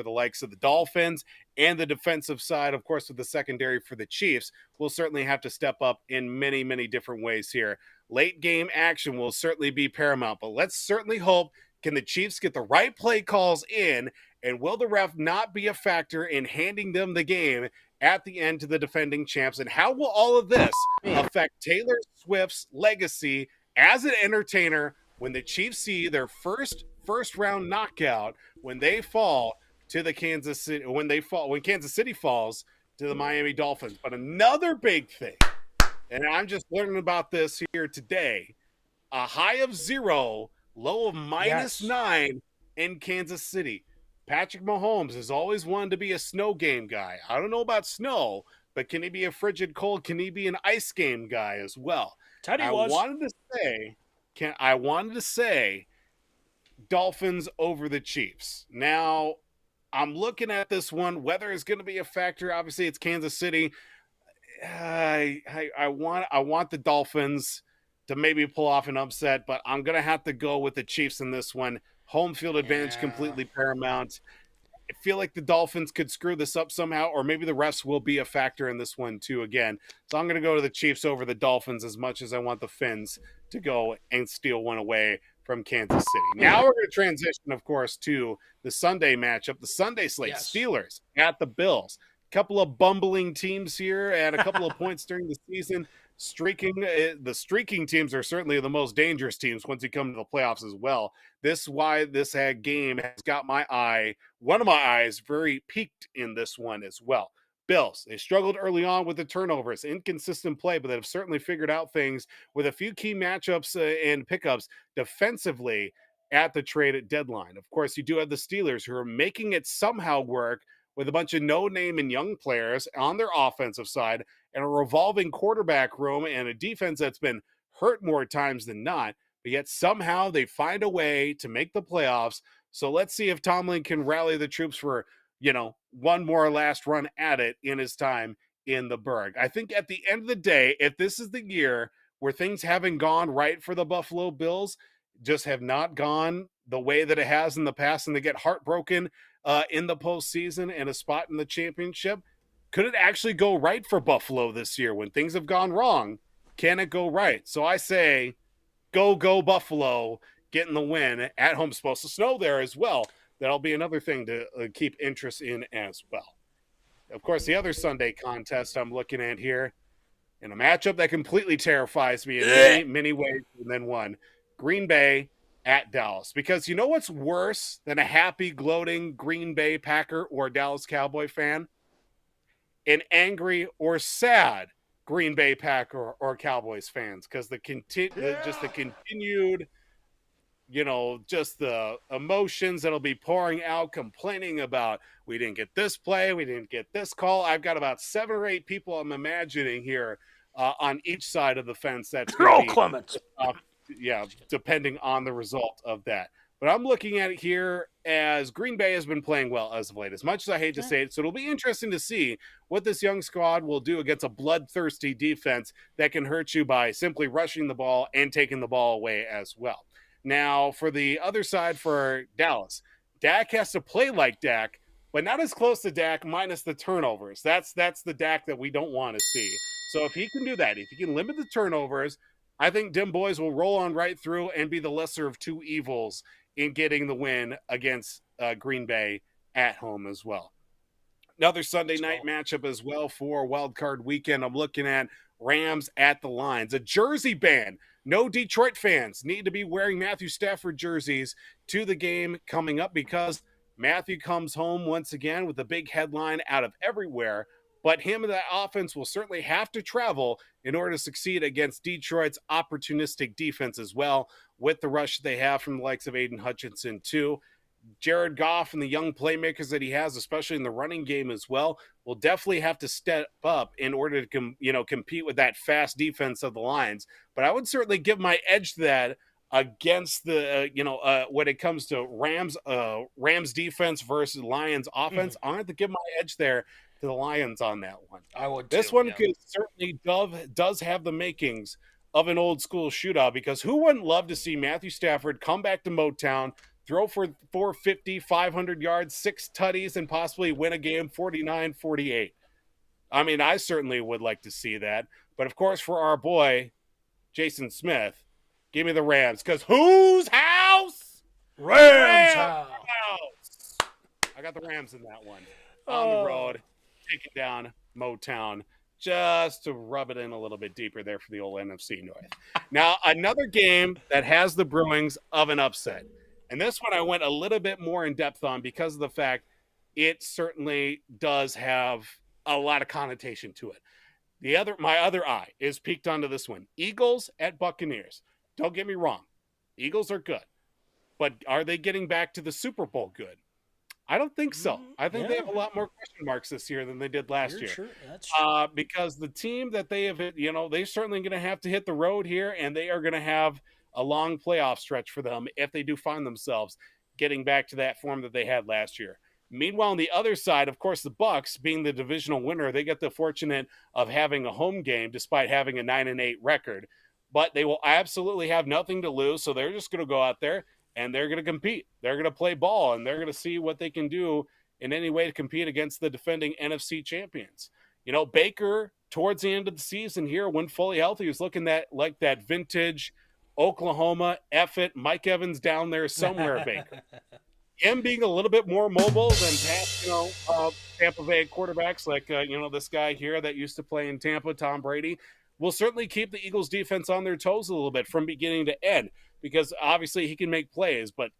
likes of the Dolphins, and the defensive side, of course, with the secondary for the Chiefs, will certainly have to step up in many, many different ways here. Late game action will certainly be paramount, but let's certainly hope, can the Chiefs get the right play calls in, and will the ref not be a factor in handing them the game at the end to the defending champs? And how will all of this affect Taylor Swift's legacy as an entertainer when the Chiefs see their first round knockout when they fall to the when Kansas City falls to the Miami Dolphins? But another big thing, and I'm just learning about this here today, a high of 0, low of -9 in Kansas City. Patrick Mahomes has always wanted to be a snow game guy. I don't know about snow, but can he be a frigid cold? Can he be an ice game guy as well? I wanted to say Dolphins over the Chiefs. Now, I'm looking at this one. Weather is going to be a factor. Obviously, it's Kansas City. I want the Dolphins to maybe pull off an upset, but I'm going to have to go with the Chiefs in this one. Home field advantage completely paramount. I feel like the Dolphins could screw this up somehow, or maybe the refs will be a factor in this one too again. So I'm going to go to the Chiefs over the Dolphins, as much as I want the Fins to go and steal one away from Kansas City. Now we're going to transition, of course, to the Sunday matchup, the Sunday slate. Steelers at the Bills. A couple of bumbling teams here at a couple of points during the season. The streaking teams are certainly the most dangerous teams once you come to the playoffs as well. This game has got one of my eyes very peaked in this one as well. Bills, they struggled early on with the turnovers, inconsistent play, but they've certainly figured out things with a few key matchups and pickups defensively at the trade deadline. Of course, you do have the Steelers, who are making it somehow work with a bunch of no-name and young players on their offensive side, and a revolving quarterback room, and a defense that's been hurt more times than not, but yet somehow they find a way to make the playoffs. So let's see if Tomlin can rally the troops for, one more last run at it in his time in the Burgh. I think at the end of the day, if this is the year where things haven't gone right for the Buffalo Bills, just have not gone the way that it has in the past, and they get heartbroken in the postseason and a spot in the championship, could it actually go right for Buffalo this year? When things have gone wrong, can it go right? So I say, go Buffalo, getting the win at home. It's supposed to snow there as well. That'll be another thing to keep interest in as well. Of course, the other Sunday contest I'm looking at here, in a matchup that completely terrifies me in many, many ways, and then one, Green Bay at Dallas. Because you know what's worse than a happy, gloating Green Bay Packer or Dallas Cowboy fan? An angry or sad Green Bay Packer or Cowboys fans, because the continued, just the emotions that'll be pouring out, complaining about, we didn't get this play, we didn't get this call. I've got about 7 or 8 people I'm imagining here on each side of the fence. That's Clements. Depending on the result of that. But I'm looking at it here as Green Bay has been playing well as of late, as much as I hate to say it. So it'll be interesting to see what this young squad will do against a bloodthirsty defense that can hurt you by simply rushing the ball and taking the ball away as well. Now, for the other side for Dallas, Dak has to play like Dak, but not as close to Dak minus the turnovers. That's the Dak that we don't want to see. So if he can do that, if he can limit the turnovers, I think Dim Boys will roll on right through and be the lesser of two evils in getting the win against Green Bay at home as well. Another Sunday night matchup as well for Wild Card Weekend. I'm looking at Rams at the Lions. A jersey ban. No Detroit fans need to be wearing Matthew Stafford jerseys to the game coming up, because Matthew comes home once again with a big headline out of everywhere, but him and that offense will certainly have to travel in order to succeed against Detroit's opportunistic defense as well, with the rush they have from the likes of Aiden Hutchinson too. Jared Goff and the young playmakers that he has, especially in the running game as well, will definitely have to step up in order to compete with that fast defense of the Lions. But I would certainly give my edge to that against the when it comes to Rams defense versus Lions offense. I'm going to have to give my edge there to the Lions on that one. I would. This one could certainly does have the makings of an old school shootout, because who wouldn't love to see Matthew Stafford come back to Motown, throw for 450, 500 yards, 6 tutties, and possibly win a game 49-48. I mean, I certainly would like to see that. But, of course, for our boy, Jason Smith, give me the Rams. Because whose house? Rams house. I got the Rams in that one. On the road, taking down Motown, just to rub it in a little bit deeper there for the old NFC North. Now, another game that has the brewings of an upset. And this one I went a little bit more in depth on because of the fact it certainly does have a lot of connotation to it. My other eye is peeked onto this one. Eagles at Buccaneers. Don't get me wrong. Eagles are good. But are they getting back to the Super Bowl good? I don't think so. I think they have a lot more question marks this year than they did last year. True. That's true. Because the team that they have, they're certainly going to have to hit the road here, and they are going to have a long playoff stretch for them if they do find themselves getting back to that form that they had last year. Meanwhile, on the other side, of course, the Bucs, being the divisional winner, they get the fortunate of having a home game despite having a 9-8 record. But they will absolutely have nothing to lose, so they're just going to go out there and they're going to compete. They're going to play ball, and they're going to see what they can do in any way to compete against the defending NFC champions. Baker, towards the end of the season here, when fully healthy, is looking like that vintage Oklahoma, F-it, Mike Evans down there somewhere, Baker. Him being a little bit more mobile than past, Tampa Bay quarterbacks like, this guy here that used to play in Tampa, Tom Brady, will certainly keep the Eagles defense on their toes a little bit from beginning to end, because obviously he can make plays, but,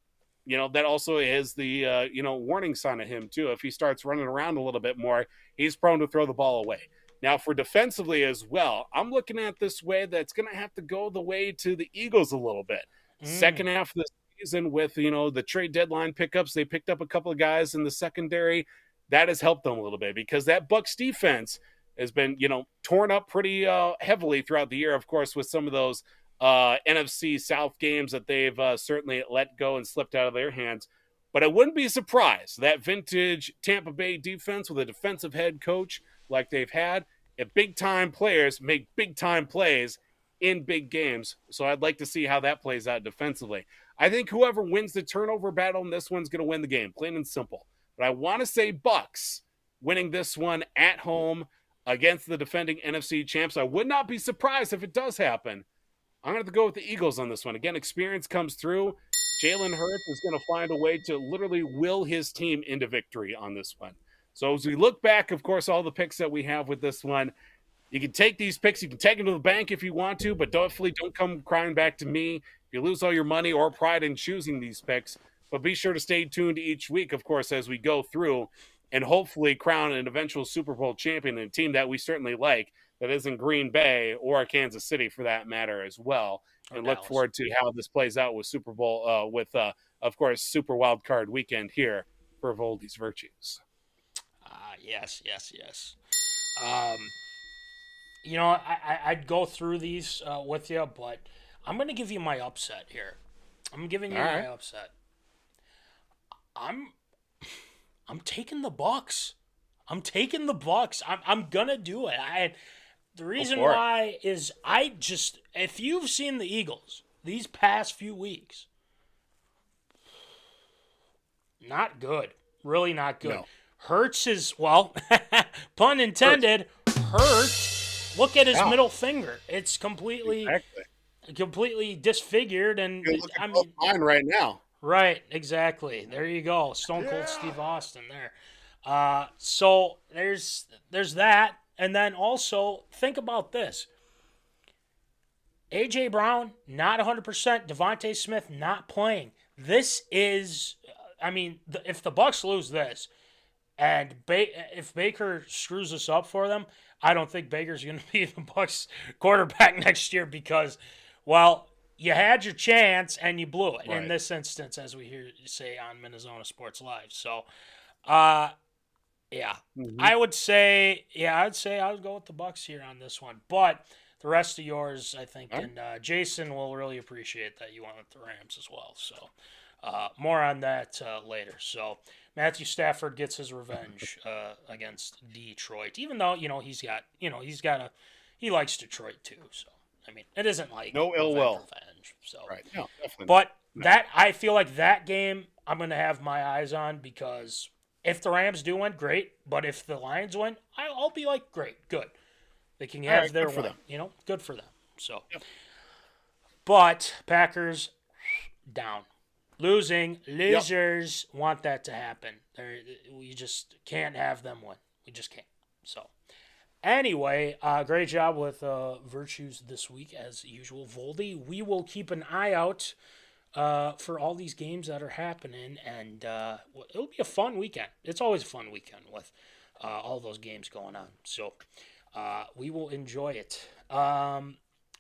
that also is the, warning sign of him too. If he starts running around a little bit more, he's prone to throw the ball away. Now, for defensively as well, I'm looking at this way that's going to have to go the way to the Eagles a little bit. Second half of the season with, the trade deadline pickups, they picked up a couple of guys in the secondary. That has helped them a little bit, because that Bucs defense has been, torn up pretty heavily throughout the year, of course, with some of those NFC South games that they've certainly let go and slipped out of their hands. But I wouldn't be surprised that vintage Tampa Bay defense with a defensive head coach like they've had, if big-time players make big-time plays in big games. So I'd like to see how that plays out defensively. I think whoever wins the turnover battle in this one's going to win the game, plain and simple. But I want to say Bucs winning this one at home against the defending NFC champs. I would not be surprised if it does happen. I'm going to have to go with the Eagles on this one. Again, experience comes through. Jalen Hurts is going to find a way to literally will his team into victory on this one. So as we look back, of course, all the picks that we have with this one, you can take these picks. You can take them to the bank if you want to, but definitely don't come crying back to me if you lose all your money or pride in choosing these picks. But be sure to stay tuned each week, of course, as we go through and hopefully crown an eventual Super Bowl champion, and a team that we certainly like, that isn't Green Bay or Kansas City for that matter as well. And look forward to how this plays out with Super Bowl, of course, Super Wild Card weekend here for Voldy's Virtues. Yes. I'd go through these with you, but I'm going to give you my upset here. I'm giving you my upset. I'm taking the Bucs. I'm going to do it. The reason why is if you've seen the Eagles these past few weeks, not good. Really not good. No. Hurts is, pun intended, hurt. Look at his middle finger. It's completely disfigured. And mine right now. Right, exactly. There you go. Stone Cold Steve Austin there. So there's that. And then also, think about this. A.J. Brown, not 100%. Devontae Smith, not playing. This is if the Bucks lose this, and if Baker screws this up for them, I don't think Baker's going to be the Bucks quarterback next year because, well, you had your chance and you blew it in this instance, as we hear you say on MinneZona Sports Live. So, I would say I would go with the Bucks here on this one. But the rest of yours, I think, and Jason will really appreciate that you went with the Rams as well. So, more on that later. So, Matthew Stafford gets his revenge against Detroit, even though he likes Detroit too. So, I mean, it isn't like no ill will. Revenge, so. Right. No, definitely. But that I feel like that game I'm going to have my eyes on because if the Rams do win, great. But if the Lions win, I'll be like, great, good. They can have their win. Good for them. So, but Packers down. Losers want that to happen. We just can't have them win. We just can't. So, anyway, great job with virtues this week as usual, Voldy. We will keep an eye out for all these games that are happening, and it'll be a fun weekend. It's always a fun weekend with all those games going on. So, we will enjoy it.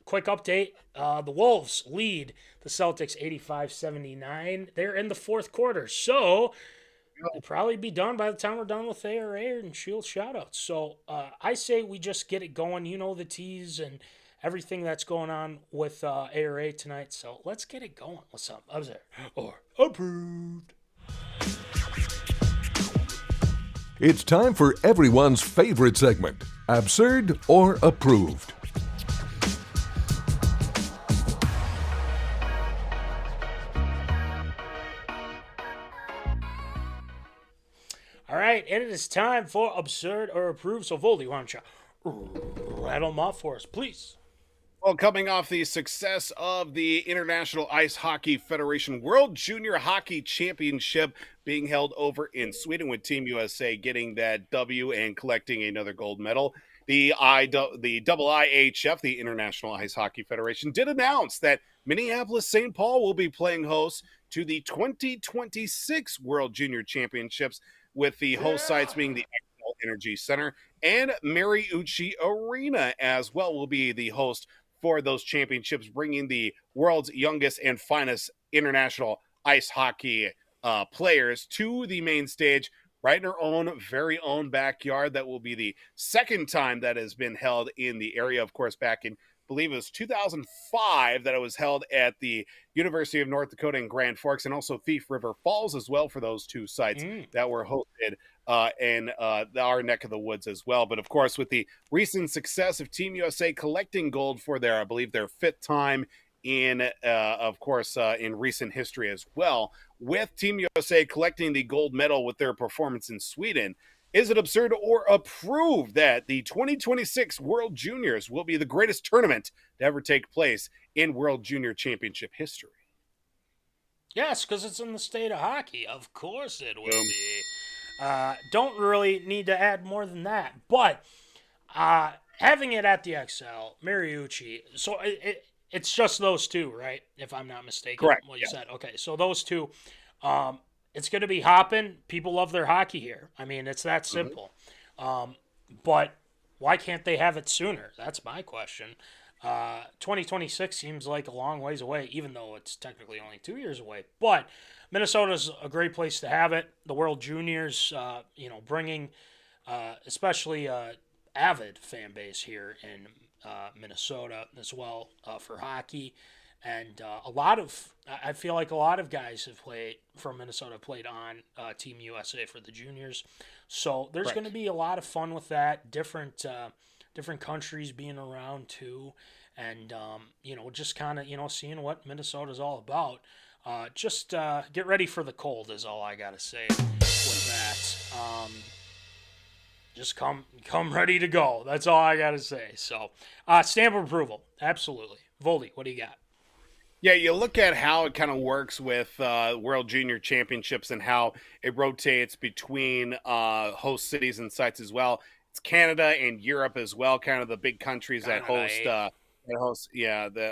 Quick update, the Wolves lead the Celtics 85-79. They're in the fourth quarter, so they'll probably be done by the time we're done with A-Ric and Shield shoutouts. So I say we just get it going. You know the teas and everything that's going on with A-Ric tonight, so let's get it going. What's up? Observed or approved. It's time for everyone's favorite segment, Absurd or Approved. All right, and it is time for Absurd or Approved. So, Voldy, why don't you rattle them off for us, please? Well, coming off the success of the International Ice Hockey Federation World Junior Hockey Championship being held over in Sweden with Team USA getting that W and collecting another gold medal, the IIHF, the International Ice Hockey Federation, did announce that Minneapolis-St. Paul will be playing host to the 2026 World Junior Championships, with the host sites being the Xcel Energy Center and Mariucci Arena as well will be the host for those championships, bringing the world's youngest and finest international ice hockey players to the main stage right in our own very own backyard. That will be the second time that has been held in the area. Of course, back in, I believe it was 2005 that it was held at the University of North Dakota in Grand Forks, and also Thief River Falls as well for those two sites that were hosted in our neck of the woods as well. But of course, with the recent success of Team USA collecting gold for their, I believe, their fifth time in recent history as well, with Team USA collecting the gold medal with their performance in Sweden, is it absurd or approved that the 2026 World Juniors will be the greatest tournament to ever take place in World Junior Championship history? Yes, because it's in the state of hockey. Of course it will be. Don't really need to add more than that. But having it at the XL, Mariucci, so it's just those two, right? If I'm not mistaken. Correct. What you said. Okay, so those two. It's going to be hopping. People love their hockey here. I mean, it's that simple. But why can't they have it sooner? That's my question. 2026 seems like a long ways away, even though it's technically only 2 years away. But Minnesota's a great place to have it. The World Juniors, bringing especially avid fan base here in Minnesota as well for hockey. And I feel like a lot of guys have played from Minnesota played on Team USA for the juniors. So there's going to be a lot of fun with that. Different countries being around too, and just kind of seeing what Minnesota's all about. Just get ready for the cold is all I gotta say with that. Just come ready to go. That's all I gotta say. So stamp of approval, absolutely. Voldy, what do you got? Yeah, you look at how it kind of works with World Junior Championships and how it rotates between host cities and sites as well. It's Canada and Europe as well, kind of the big countries that host.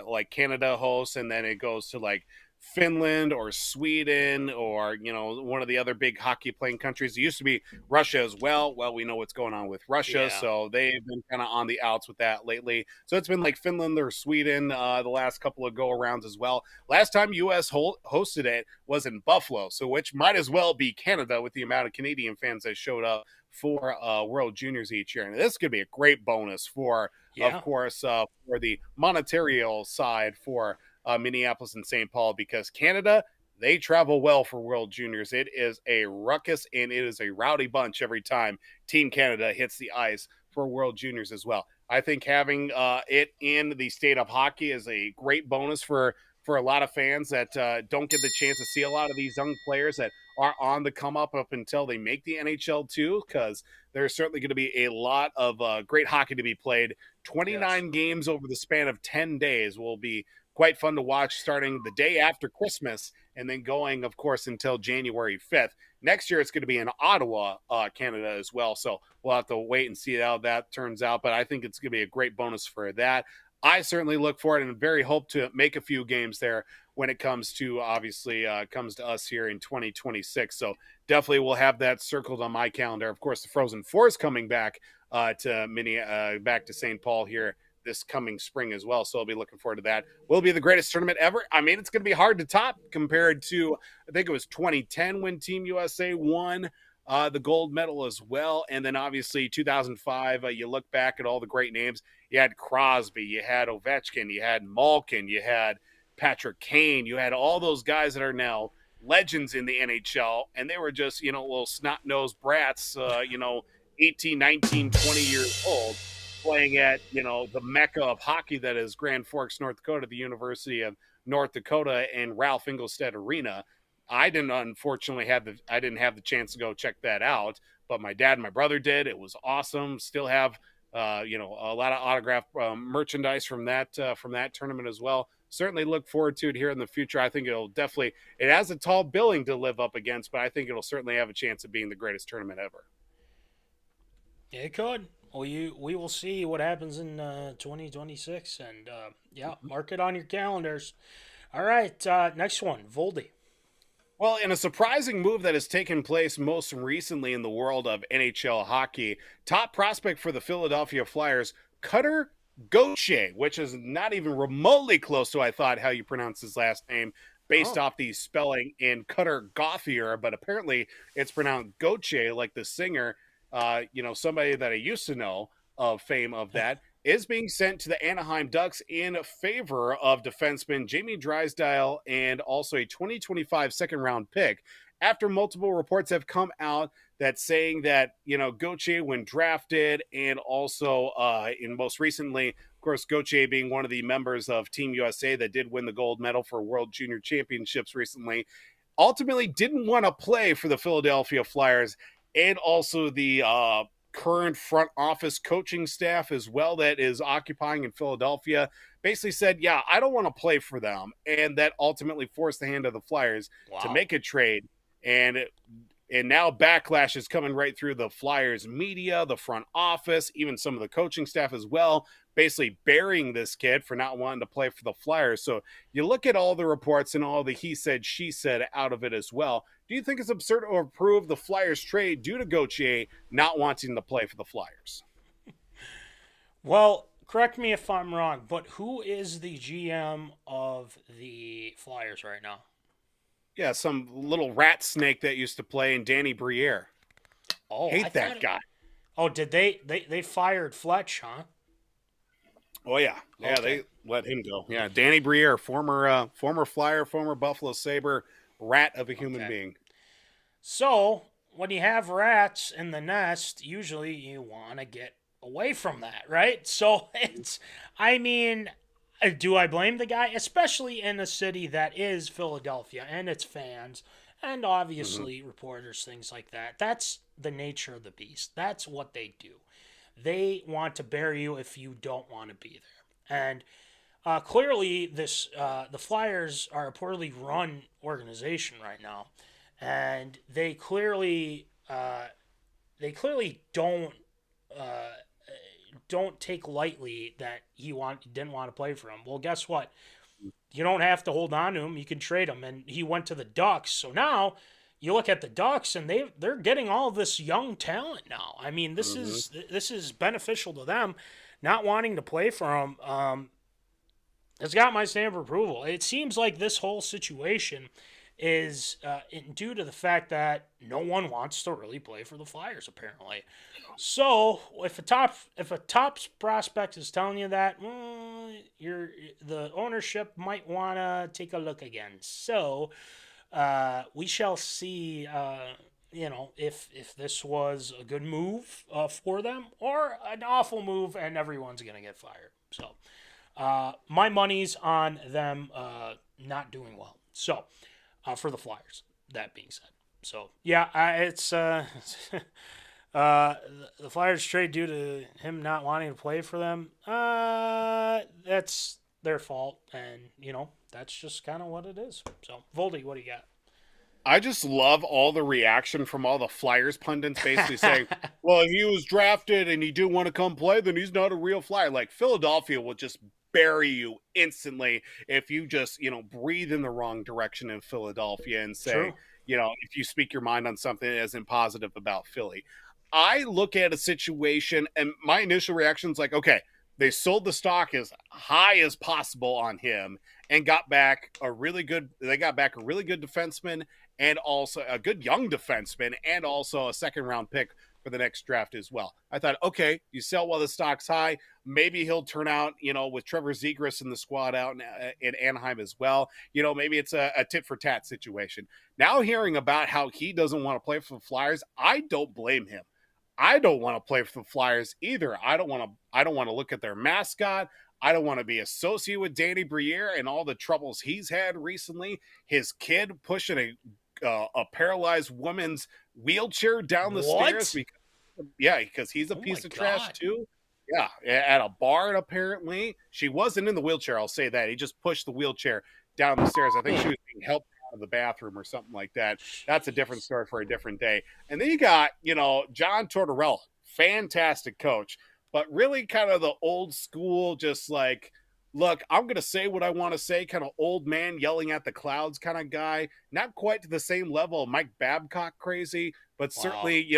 Like Canada hosts, and then it goes to like Finland or Sweden or, one of the other big hockey playing countries. It used to be Russia as well. Well, we know what's going on with Russia, Yeah. so they've been kind of on the outs with that lately. So it's been like Finland or Sweden the last couple of go-arounds as well. Last time U.S. hosted it was in Buffalo, so which might as well be Canada with the amount of Canadian fans that showed up for World Juniors each year. And this could be a great bonus for, of course, for the monetary side for Minneapolis and St. Paul, because Canada, they travel well for World Juniors. It is a ruckus and it is a rowdy bunch every time Team Canada hits the ice for World Juniors as well. I think having it in the state of hockey is a great bonus for a lot of fans that don't get the chance to see a lot of these young players that are on the come up until they make the NHL too, because there's certainly going to be a lot of great hockey to be played. 29 games over the span of 10 days will be quite fun to watch, starting the day after Christmas and then going, of course, until January 5th. Next year, it's going to be in Ottawa, Canada as well. So we'll have to wait and see how that turns out. But I think it's going to be a great bonus for that. I certainly look for it and very hope to make a few games there when it comes to, obviously, comes to us here in 2026. So definitely we'll have that circled on my calendar. Of course, the Frozen Four is coming back back to St. Paul here this coming spring as well. So I'll be looking forward to that. Will it be the greatest tournament ever? I mean, it's going to be hard to top compared to, I think it was 2010 when Team USA won the gold medal as well. And then obviously 2005, you look back at all the great names. You had Crosby, you had Ovechkin, you had Malkin, you had Patrick Kane, you had all those guys that are now legends in the NHL. And they were just, little snot-nosed brats, 18, 19, 20 years old, playing at, the mecca of hockey that is Grand Forks, North Dakota, the University of North Dakota and Ralph Engelstad Arena. I didn't have the chance to go check that out, but my dad and my brother did. It was awesome. Still have, a lot of autographed merchandise from that tournament as well. Certainly look forward to it here in the future. I think it has a tall billing to live up against, but I think it'll certainly have a chance of being the greatest tournament ever. It could. We will see what happens in 2026, and mark it on your calendars. All right, next one, Voldy. Well, in a surprising move that has taken place most recently in the world of NHL hockey, top prospect for the Philadelphia Flyers, Cutter Gauthier, which is not even remotely close to I thought how you pronounce his last name, based off the spelling in Cutter Gauthier, but apparently it's pronounced Gauthier, like the singer. Somebody that I used to know of fame of that is being sent to the Anaheim Ducks in favor of defenseman Jamie Drysdale and also a 2025 second round pick, after multiple reports have come out that saying that, Gauthier, when drafted, and also in most recently, of course, Gauthier being one of the members of Team USA that did win the gold medal for World Junior Championships recently, ultimately didn't want to play for the Philadelphia Flyers, and also the current front office coaching staff as well that is occupying in Philadelphia, basically said, yeah, I don't want to play for them. And that ultimately forced the hand of the Flyers to make a trade. And now backlash is coming right through the Flyers media, the front office, even some of the coaching staff as well, basically burying this kid for not wanting to play for the Flyers. So you look at all the reports and all the he said, she said out of it as well. Do you think it's absurd to approve the Flyers trade due to Gauthier not wanting to play for the Flyers? Well, correct me if I'm wrong, but who is the GM of the Flyers right now? Yeah, some little rat snake that used to play in Danny Briere. Oh, Hate that guy. Oh, did they fired Fletch, huh? Oh yeah, yeah, they let him go. Yeah, Danny Briere, former Flyer, former Buffalo Sabre, rat of a human being. So when you have rats in the nest, usually you want to get away from that, right? So do I blame the guy? Especially in a city that is Philadelphia and its fans and obviously reporters, things like that. That's the nature of the beast. That's what they do. They want to bury you if you don't want to be there. And clearly the Flyers are a poorly run organization right now. And they clearly don't take lightly that he didn't want to play for him. Well, guess what? you don't have to hold on to him. You can trade him. And he went to the Ducks. So now you look at the Ducks, and they're getting all this young talent now. I mean, this is beneficial to them. Not wanting to play for him, it's got my stamp of approval. It seems like this whole situation is due to the fact that no one wants to really play for the Flyers, apparently. So if a top prospect is telling you that, the ownership might want to take a look again. So we shall see. If this was a good move for them or an awful move, and everyone's gonna get fired. So my money's on them not doing well. So. For the Flyers, that being said. So, yeah, it's the Flyers trade due to him not wanting to play for them. That's their fault, and, that's just kind of what it is. So, Voldy, what do you got? I just love all the reaction from all the Flyers pundits basically saying, well, if he was drafted and he didn't want to come play, then he's not a real Flyer. Like, Philadelphia will just bury you instantly if you just, breathe in the wrong direction in Philadelphia and say, True. If you speak your mind on something that isn't positive about Philly. I look at a situation and my initial reaction is like, okay, they sold the stock as high as possible on him and got back a really good defenseman and also a good young defenseman and also a second round pick for the next draft as well. I thought, okay, you sell while the stock's high. Maybe he'll turn out, with Trevor Zegras in the squad out in Anaheim as well. Maybe it's a tit for tat situation. Now hearing about how he doesn't want to play for the Flyers, I don't blame him. I don't want to play for the Flyers either. I don't want to look at their mascot. I don't want to be associated with Danny Briere and all the troubles he's had recently. His kid pushing a paralyzed woman's wheelchair down the stairs because he's a piece of trash too. Yeah, at a barn apparently. She wasn't in the wheelchair, I'll say that. He just pushed the wheelchair down the stairs. I think she was being helped out of the bathroom or something like that. That's a different story for a different day. And then you got, John Tortorella, fantastic coach, but really kind of the old school, just like, look, I'm going to say what I want to say, kind of old man yelling at the clouds kind of guy. Not quite to the same level of Mike Babcock crazy, but certainly,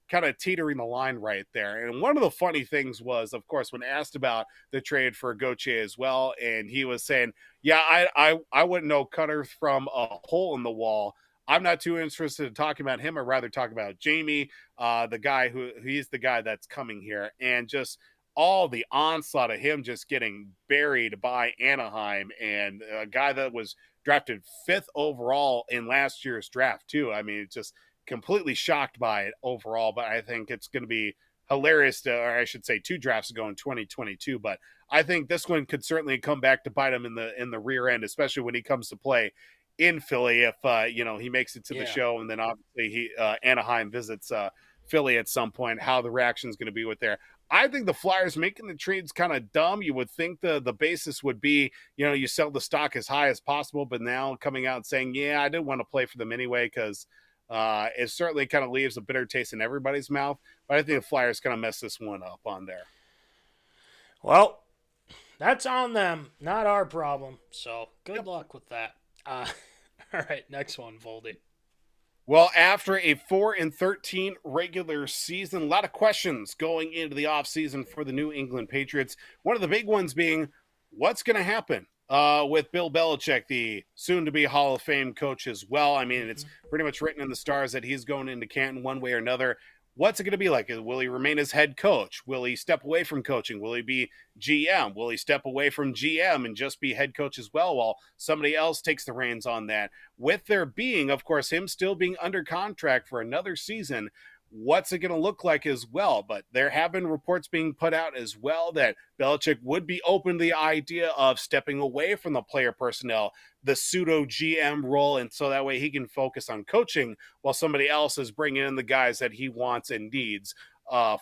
kind of teetering the line right there. And one of the funny things was, of course, when asked about the trade for Gauthier as well, and he was saying, yeah, I wouldn't know Cutter from a hole in the wall. I'm not too interested in talking about him. I'd rather talk about Jamie, the guy he's the guy that's coming here. And just all the onslaught of him just getting buried by Anaheim, and a guy that was drafted 5th overall in last year's draft too. I mean, it's just completely shocked by it overall, but I think it's going to be hilarious or I should say 2 drafts ago in 2022, but I think this one could certainly come back to bite him in the rear end, especially when he comes to play in Philly if he makes it to the show, and then obviously Anaheim visits Philly at some point, how the reaction is going to be with there. I think the Flyers making the trade's kind of dumb. You would think the basis would be, you sell the stock as high as possible, but now coming out and saying, yeah, I didn't want to play for them anyway because it certainly kind of leaves a bitter taste in everybody's mouth. But I think the Flyers kind of messed this one up on there. Well, that's on them, not our problem. So good luck with that. All right, next one, Voldy. Well, after a 4-13 regular season, a lot of questions going into the offseason for the New England Patriots. One of the big ones being, what's going to happen with Bill Belichick, the soon-to-be Hall of Fame coach as well? I mean, it's pretty much written in the stars that he's going into Canton one way or another. What's it going to be like? Will he remain as head coach? Will he step away from coaching? Will he be GM? Will he step away from GM and just be head coach as well while somebody else takes the reins on that? With there being, of course, him still being under contract for another season, what's it going to look like as well? But there have been reports being put out as well that Belichick would be open to the idea of stepping away from the player personnel, the pseudo GM role, and so that way he can focus on coaching while somebody else is bringing in the guys that he wants and needs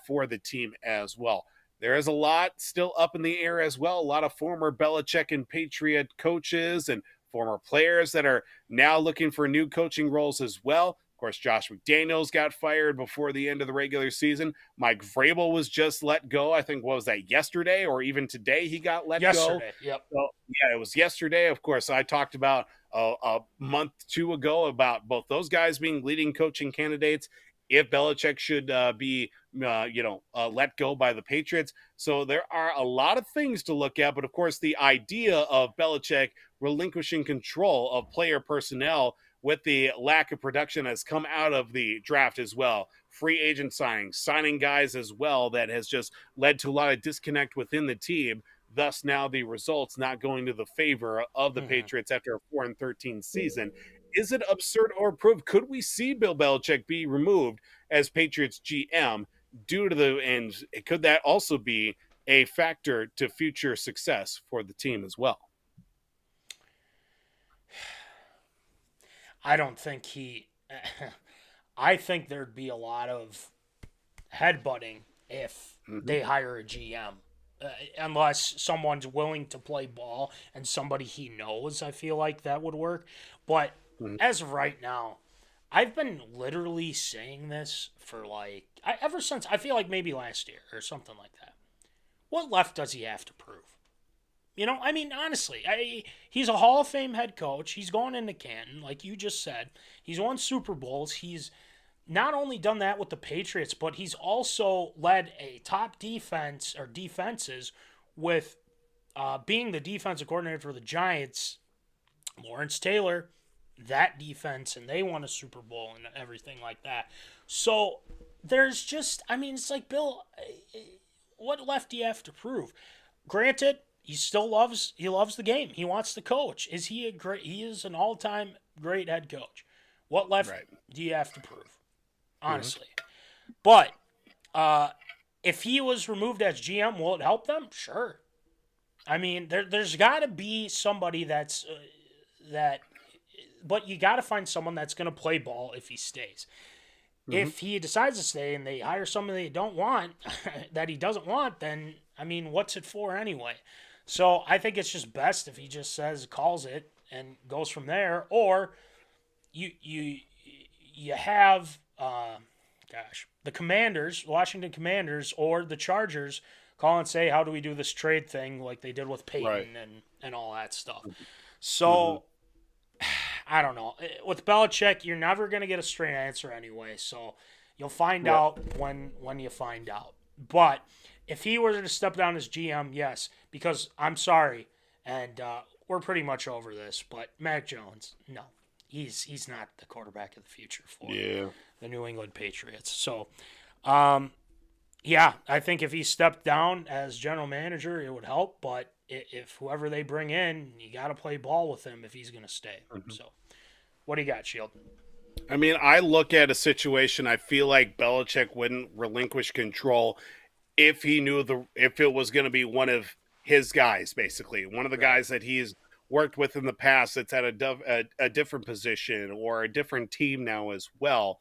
for the team as well. There is a lot still up in the air as well. A lot of former Belichick and Patriot coaches and former players that are now looking for new coaching roles as well. Of course, Josh McDaniels got fired before the end of the regular season. Mike Vrabel was just let go. I think, what was that, yesterday or even today he got let go? Yesterday, yep. So, yeah, it was yesterday. Of course, I talked about a month, 2 ago about both those guys being leading coaching candidates if Belichick should be, let go by the Patriots. So there are a lot of things to look at. But, of course, the idea of Belichick relinquishing control of player personnel with the lack of production has come out of the draft as well. Free agent signing guys as well, that has just led to a lot of disconnect within the team. Thus, now the results not going to the favor of the Patriots after a 4-13 season. Is it absurd or approved? Could we see Bill Belichick be removed as Patriots GM due to and could that also be a factor to future success for the team as well? I don't think I think there'd be a lot of headbutting if they hire a GM. Unless someone's willing to play ball and somebody he knows, I feel like that would work. But as of right now, I've been literally saying this for ever since, I feel like maybe last year or something like that. What left does he have to prove? I mean, honestly, he's a Hall of Fame head coach. He's going into Canton, like you just said. He's won Super Bowls. He's not only done that with the Patriots, but he's also led a top defense or defenses with being the defensive coordinator for the Giants, Lawrence Taylor, that defense, and they won a Super Bowl and everything like that. So there's just, it's like, Bill, what left do you have to prove? Granted, he loves the game. He wants to coach. He is an all-time great head coach. What left do you have to prove? Honestly. But if he was removed as GM, will it help them? Sure. I mean, there's got to be somebody that's but you got to find someone that's going to play ball if he stays. If he decides to stay and they hire someone they don't want, that he doesn't want, then, what's it for anyway? So I think it's just best if he just calls it and goes from there. Or you have the Commanders, Washington Commanders, or the Chargers call and say, how do we do this trade thing like they did with Peyton and all that stuff. So I don't know. With Belichick, you're never going to get a straight answer anyway. So you'll find out when you find out. But if he were to step down as GM, yes, because I'm sorry, and we're pretty much over this, but Mac Jones, no. He's not the quarterback of the future for the New England Patriots. So, I think if he stepped down as general manager, it would help. But if whoever they bring in, you got to play ball with him if he's going to stay. So, what do you got, Shield? I look at a situation, I feel like Belichick wouldn't relinquish control if he knew if it was going to be one of his guys, basically. One of the guys that he's worked with in the past that's at a different position or a different team now as well,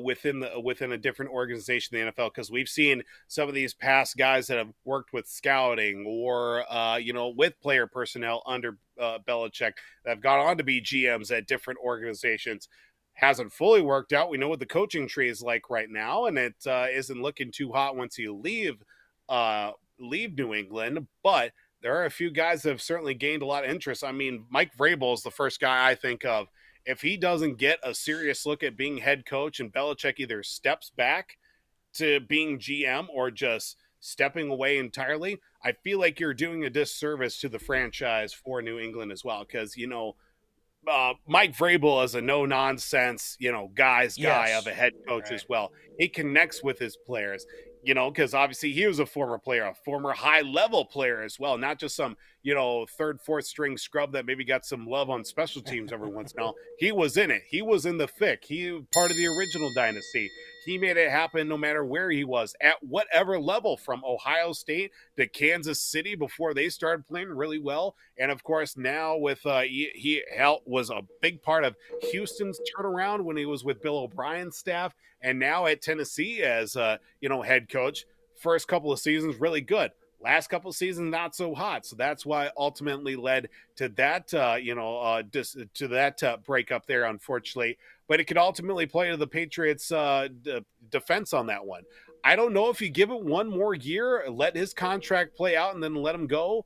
within a different organization in the NFL, because we've seen some of these past guys that have worked with scouting or with player personnel under Belichick that have gone on to be GMs at different organizations. Hasn't fully worked out. We know what the coaching tree is like right now, and it isn't looking too hot once you leave New England, but there are a few guys that have certainly gained a lot of interest. Mike Vrabel is the first guy I think of. If he doesn't get a serious look at being head coach and Belichick either steps back to being GM or just stepping away entirely, I feel like you're doing a disservice to the franchise for New England as well. Because, Mike Vrabel is a no-nonsense, guy of a head coach as well. He connects with his players. Because obviously he was a former player, a former high-level player as well, not just some, third, fourth string scrub that maybe got some love on special teams every once in a while. He was in it. He was in the thick. He was part of the original dynasty. He made it happen no matter where he was, at whatever level, from Ohio State to Kansas City before they started playing really well. And, of course, now with he was a big part of Houston's turnaround when he was with Bill O'Brien's staff, and now at Tennessee as, head coach. First couple of seasons, really good. Last couple of seasons, not so hot. So that's why ultimately led to that, breakup there, unfortunately. but it could ultimately play to the Patriots' defense on that one. I don't know if you give it one more year, let his contract play out, and then let him go.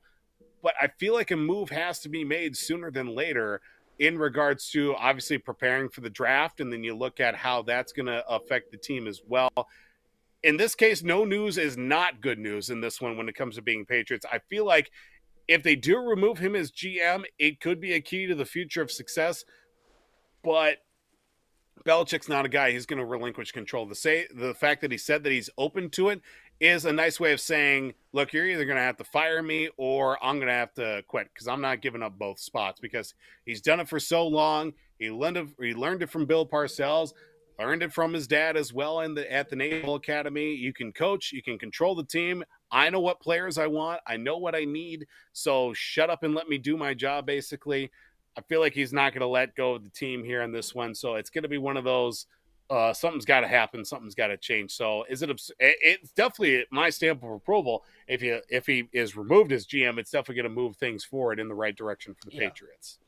But I feel like a move has to be made sooner than later in regards to obviously preparing for the draft. And then you look at how that's going to affect the team as well. In this case, no news is not good news in this one when it comes to being Patriots. I feel like if they do remove him as GM, it could be a key to the future of success. But Belichick's not a guy who's going to relinquish control. The fact that he said that he's open to it is a nice way of saying, look, you're either going to have to fire me or I'm going to have to quit, because I'm not giving up both spots, because he's done it for so long. He learned it from Bill Parcells, learned it from his dad as well at the Naval Academy. You can coach, you can control the team. I know what players I want. I know what I need. So shut up and let me do my job, basically. I feel like he's not going to let go of the team here in this one. So it's going to be one of those, something's got to happen. Something's got to change. So it's definitely my stamp of approval. If he is removed as GM, it's definitely going to move things forward in the right direction for the Patriots.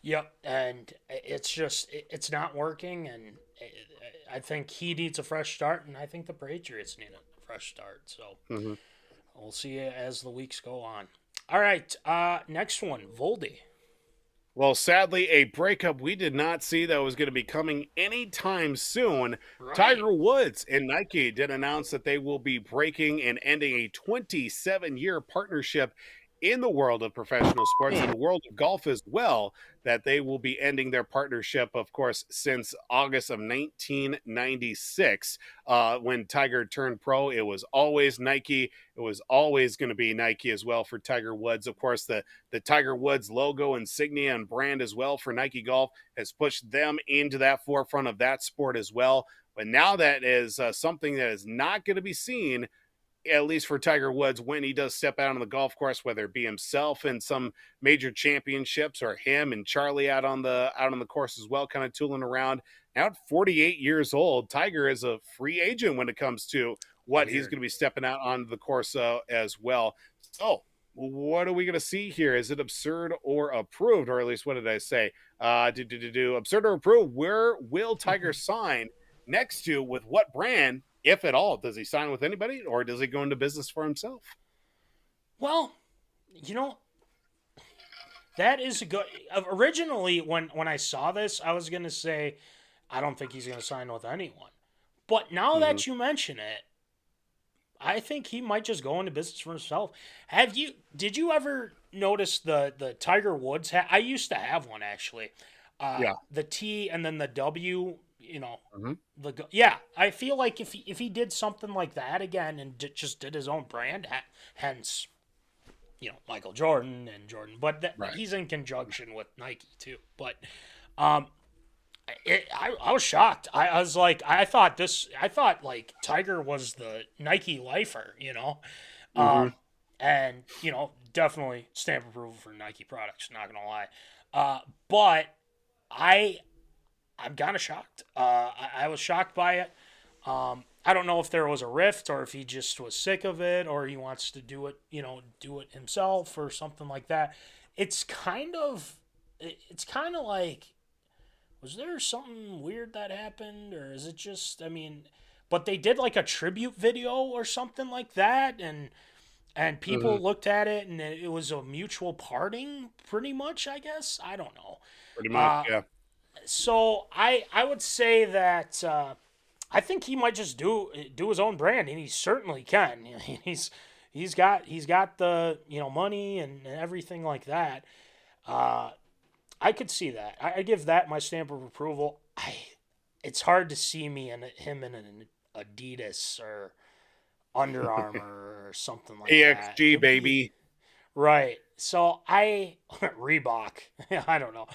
Yep. And it's not working. And I think he needs a fresh start. And I think the Patriots need a fresh start. So we'll see as the weeks go on. All right. Next one, Voldy. Well, sadly, a breakup we did not see that was going to be coming anytime soon. Right. Tiger Woods and Nike did announce that they will be breaking and ending a 27-year partnership in the world of professional sports and the world of golf as well, that they will be ending their partnership, of course, since August of 1996. When Tiger turned pro, it was always Nike. It was always going to be Nike as well for Tiger Woods. Of course, the Tiger Woods logo, insignia, and brand as well for Nike Golf has pushed them into that forefront of that sport as well. But now that is something that is not going to be seen, at least for Tiger Woods, when he does step out on the golf course, whether it be himself in some major championships or him and Charlie out on the course as well, kind of tooling around. Now at 48 years old, Tiger is a free agent when it comes to what he's going to be stepping out onto the course as well. So what are we going to see here? Is it absurd or approved? Or at least, what did I say? Absurd or approved? Where will Tiger sign next to, with what brand? If at all, does he sign with anybody, or does he go into business for himself? Well, that is a good. Originally, when I saw this, I was gonna say, I don't think he's gonna sign with anyone. But now that you mention it, I think he might just go into business for himself. Did you ever notice the Tiger Woods hat? I used to have one, actually. The T and then the W. I feel like if he did something like that again and just did his own brand, hence, Michael Jordan and Jordan, but he's in conjunction with Nike too. But I was shocked. I was like, I thought like Tiger was the Nike lifer, and definitely stamp approval for Nike products. Not gonna lie, but I'm kind of shocked. I was shocked by it. I don't know if there was a rift or if he just was sick of it or he wants to do it himself or something like that. It's kind of like, was there something weird that happened, or is it just, but they did like a tribute video or something like that, and people looked at it and it was a mutual parting pretty much, I guess. I don't know. Pretty much, yeah. So I would say that I think he might just do his own brand, and he certainly can. He's got the money and everything like that. I could see that. I give that my stamp of approval. It's hard to see him in an Adidas or Under Armour or something like that. EXG, baby. Right. So Reebok. I don't know.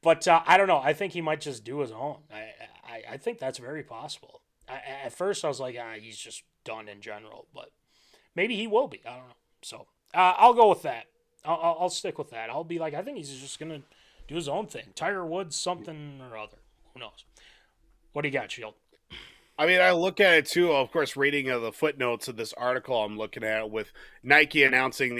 But I don't know. I think he might just do his own. I think that's very possible. At first, I was like, he's just done in general, but maybe he will be. I don't know. So I'll go with that. I'll stick with that. I'll be like, I think he's just gonna do his own thing. Tiger Woods, something or other. Who knows? What do you got, Shield? I look at it too, of course, reading the footnotes of this article I'm looking at with Nike announcing,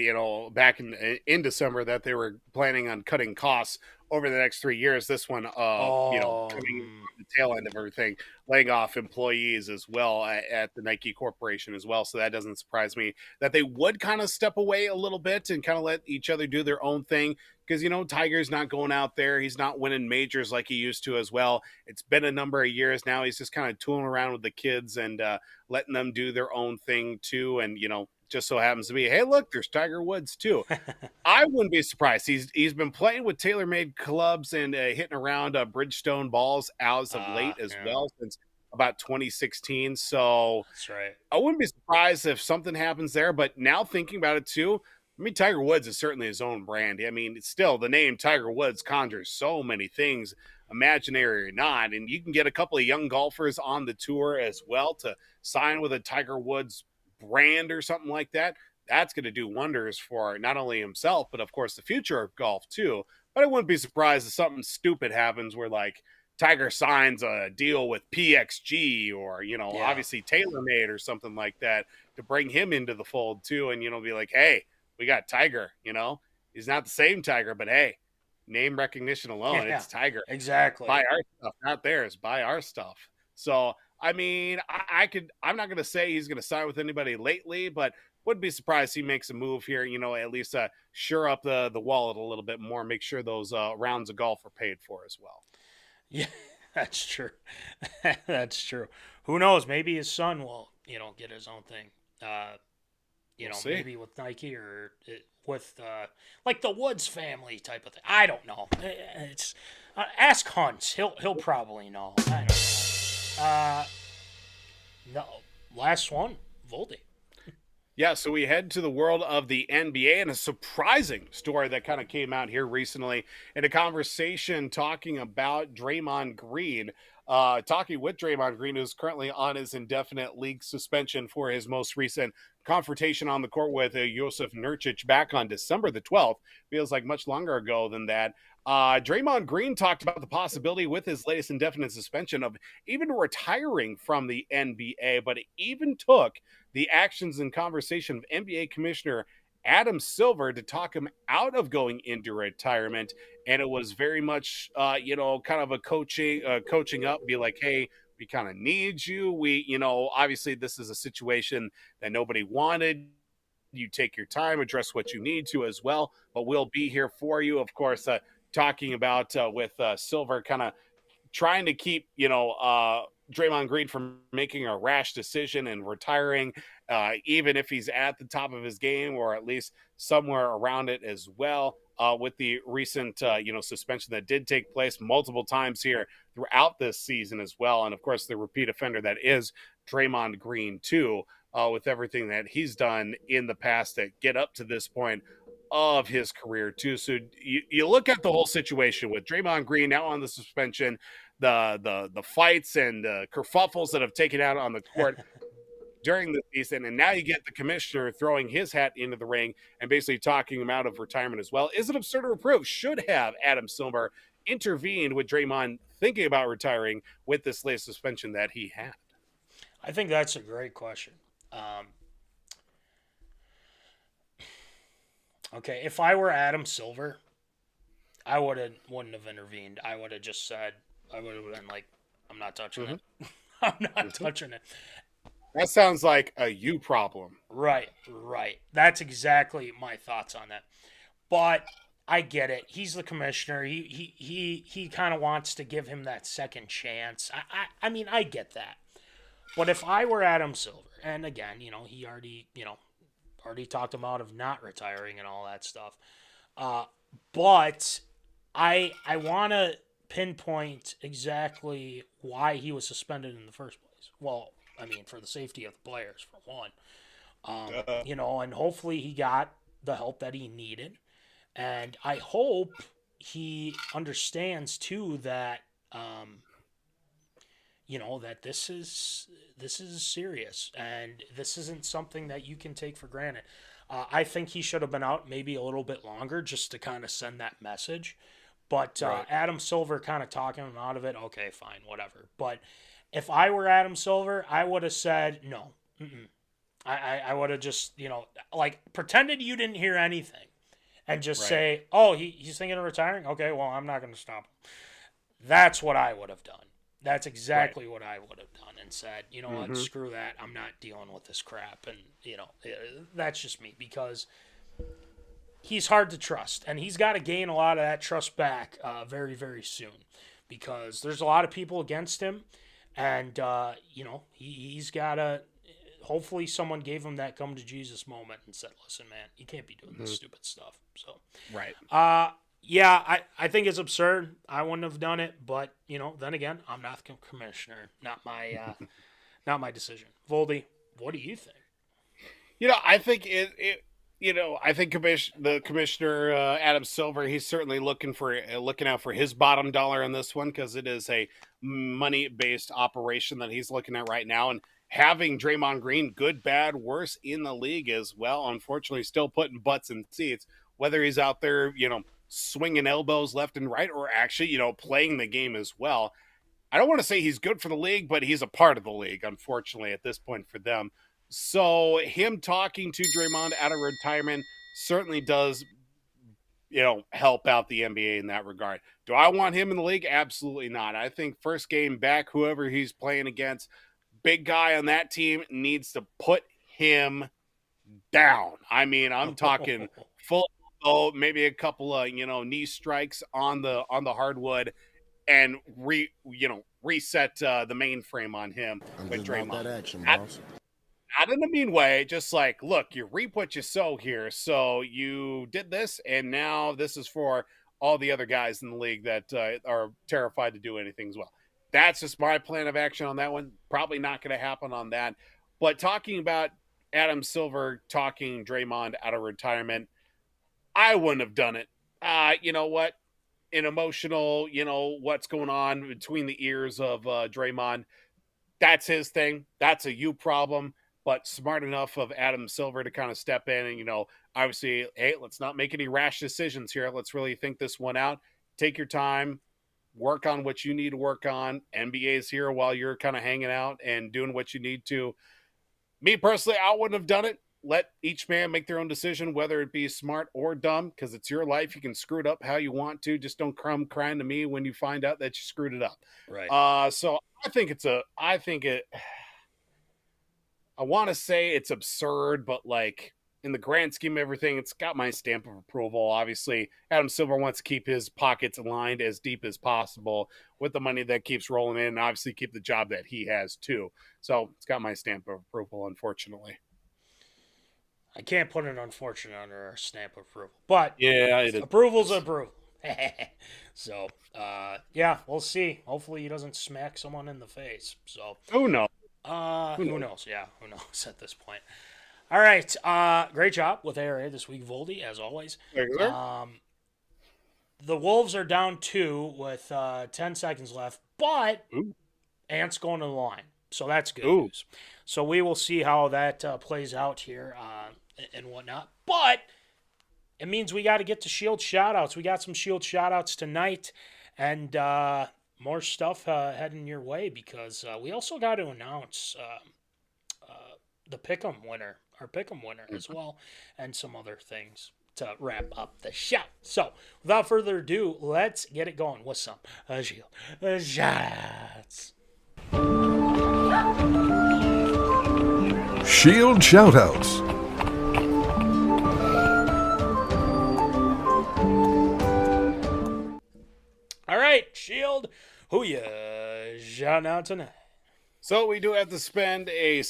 back in December that they were planning on cutting costs over the next 3 years. This one, coming from the tail end of everything, laying off employees as well at the Nike Corporation as well. So that doesn't surprise me that they would kind of step away a little bit and kind of let each other do their own thing. Because, Tiger's not going out there. He's not winning majors like he used to as well. It's been a number of years now. He's just kind of tooling around with the kids and letting them do their own thing too. And, just so happens to be, hey, look, there's Tiger Woods too. I wouldn't be surprised. He's been playing with TaylorMade clubs and hitting around Bridgestone balls as of late as well since about 2016. So that's right. I wouldn't be surprised if something happens there. But now thinking about it too, Tiger Woods is certainly his own brand. I mean, still the name Tiger Woods conjures so many things, imaginary or not. And you can get a couple of young golfers on the tour as well to sign with a Tiger Woods brand or something like that. That's going to do wonders for not only himself, but of course the future of golf too. But I wouldn't be surprised if something stupid happens where like Tiger signs a deal with PXG or, obviously TaylorMade or something like that to bring him into the fold too. And, be like, hey, we got Tiger, he's not the same Tiger, but hey, name recognition alone, it's Tiger. Exactly. Buy our stuff, not theirs. Buy our stuff. So, I mean, I'm not going to say he's going to sign with anybody lately, but wouldn't be surprised he makes a move here, at least shore up the wallet a little bit more, make sure those rounds of golf are paid for as well. Yeah, that's true. That's true. Who knows? Maybe his son will, get his own thing. We'll maybe with Nike or with like the Woods family type of thing. I don't know. It's ask Hunt. He'll probably know. I don't know. No, last one, Voldy. Yeah, so we head to the world of the NBA and a surprising story that kind of came out here recently in a conversation talking about Draymond Green. Talking with Draymond Green, who's currently on his indefinite league suspension for his most recent confrontation on the court with Jusuf Nurkic back on December the 12th. Feels like much longer ago than that. Draymond Green talked about the possibility with his latest indefinite suspension of even retiring from the NBA, but it even took the actions and conversation of NBA Commissioner Adam Silver to talk him out of going into retirement. And it was very much, kind of a coaching up, be like, hey, we kind of need you. We, obviously this is a situation that nobody wanted. You take your time, address what you need to as well, but we'll be here for you. Of course, talking about with Silver kind of trying to keep, Draymond Green from making a rash decision and retiring, even if he's at the top of his game or at least somewhere around it as well. With the recent, suspension that did take place multiple times here throughout this season as well. And of course, the repeat offender that is Draymond Green too, with everything that he's done in the past to get up to this point of his career too. So you look at the whole situation with Draymond Green now on the suspension, the fights and kerfuffles that have taken out on the court during the season, and now you get the commissioner throwing his hat into the ring and basically talking him out of retirement as well. Is it absurd to reprove? Should have Adam Silver intervened with Draymond thinking about retiring with this latest suspension that he had? I think that's a great question. Okay, if I were Adam Silver, I wouldn't have intervened. I would have just said, I would have been like, I'm not touching it. I'm not touching it. That sounds like a you problem. Right. That's exactly my thoughts on that. But I get it. He's the commissioner. He kind of wants to give him that second chance. I mean, I get that. But if I were Adam Silver, and again, he already talked him out of not retiring and all that stuff. But I want to pinpoint exactly why he was suspended in the first place. Well, I mean, for the safety of the players, for one. And hopefully he got the help that he needed. And I hope he understands, too, that, that this is serious. And this isn't something that you can take for granted. I think he should have been out maybe a little bit longer just to kind of send that message. But right. Adam Silver kind of talking him out of it, okay, fine, whatever. But if I were Adam Silver, I would have said no. I would have just, pretended you didn't hear anything and just Right. say, oh, he's thinking of retiring? Okay, well, I'm not going to stop him. That's what I would have done. That's exactly what I would have done and said, you know what, screw that. I'm not dealing with this crap. And, you know, that's just me because he's hard to trust. And he's got to gain a lot of that trust back very, very soon because there's a lot of people against him. And, you know, he's got to – hopefully someone gave him that come to Jesus moment and said, listen, man, you can't be doing this stupid stuff. So, Right. yeah, I think it's absurd. I wouldn't have done it, but you know, then again, I'm not the commissioner. Not my decision. Voldy, what do you think? You know, I think I think the commissioner Adam Silver, he's certainly looking out for his bottom dollar on this one because it is a money-based operation that he's looking at right now, and having Draymond Green, good, bad, worse in the league as well. Unfortunately, still putting butts in seats. Whether he's out there, you know, swinging elbows left and right, or actually, you know, playing the game as well. I don't want to say he's good for the league, but he's a part of the league, unfortunately, at this point for them. So him talking to Draymond out of retirement certainly does, you know, help out the NBA in that regard. Do I want him in the league? Absolutely not. I think first game back, whoever he's playing against, big guy on that team needs to put him down. I mean, I'm talking full. Oh, maybe a couple of, you know, knee strikes on the hardwood and reset the mainframe on him with Draymond. That action, boss. Not in a mean way, just like, look, you reap what you sow here. So you did this, and now this is for all the other guys in the league that are terrified to do anything as well. That's just my plan of action on that one. Probably not going to happen on that. But talking about Adam Silver talking Draymond out of retirement, I wouldn't have done it. You know what? An emotional, you know, what's going on between the ears of Draymond. That's his thing. That's a you problem. But smart enough of Adam Silver to kind of step in and, you know, obviously, hey, let's not make any rash decisions here. Let's really think this one out. Take your time. Work on what you need to work on. NBA is here while you're kind of hanging out and doing what you need to. Me personally, I wouldn't have done it. Let each man make their own decision, whether it be smart or dumb, because it's your life. You can screw it up how you want to. Just don't come crying to me when you find out that you screwed it up. Right. So I want to say it's absurd, but like in the grand scheme of everything, it's got my stamp of approval. Obviously, Adam Silver wants to keep his pockets aligned as deep as possible with the money that keeps rolling in, and obviously keep the job that he has too. So it's got my stamp of approval, unfortunately. I can't put an unfortunate under our stamp of approval, but yeah, approval's approval. So, yeah, we'll see. Hopefully, he doesn't smack someone in the face. So, who knows? Who knows? Yeah, who knows at this point? All right, great job with A-Ric this week, Voldy, as always. The Wolves are down 2 with 10 seconds left, but Ant's going to the line, so that's good news. So we will see how that plays out here and whatnot. But it means we got to get to Shield shoutouts. We got some Shield shoutouts tonight, and more stuff heading your way because we also got to announce the Pick'em winner, our Pick'em winner as well, and some other things to wrap up the show. So without further ado, let's get it going with some Shield shoutouts. Shield shoutouts. All right, Shield, who you shout out tonight? So we do have to send a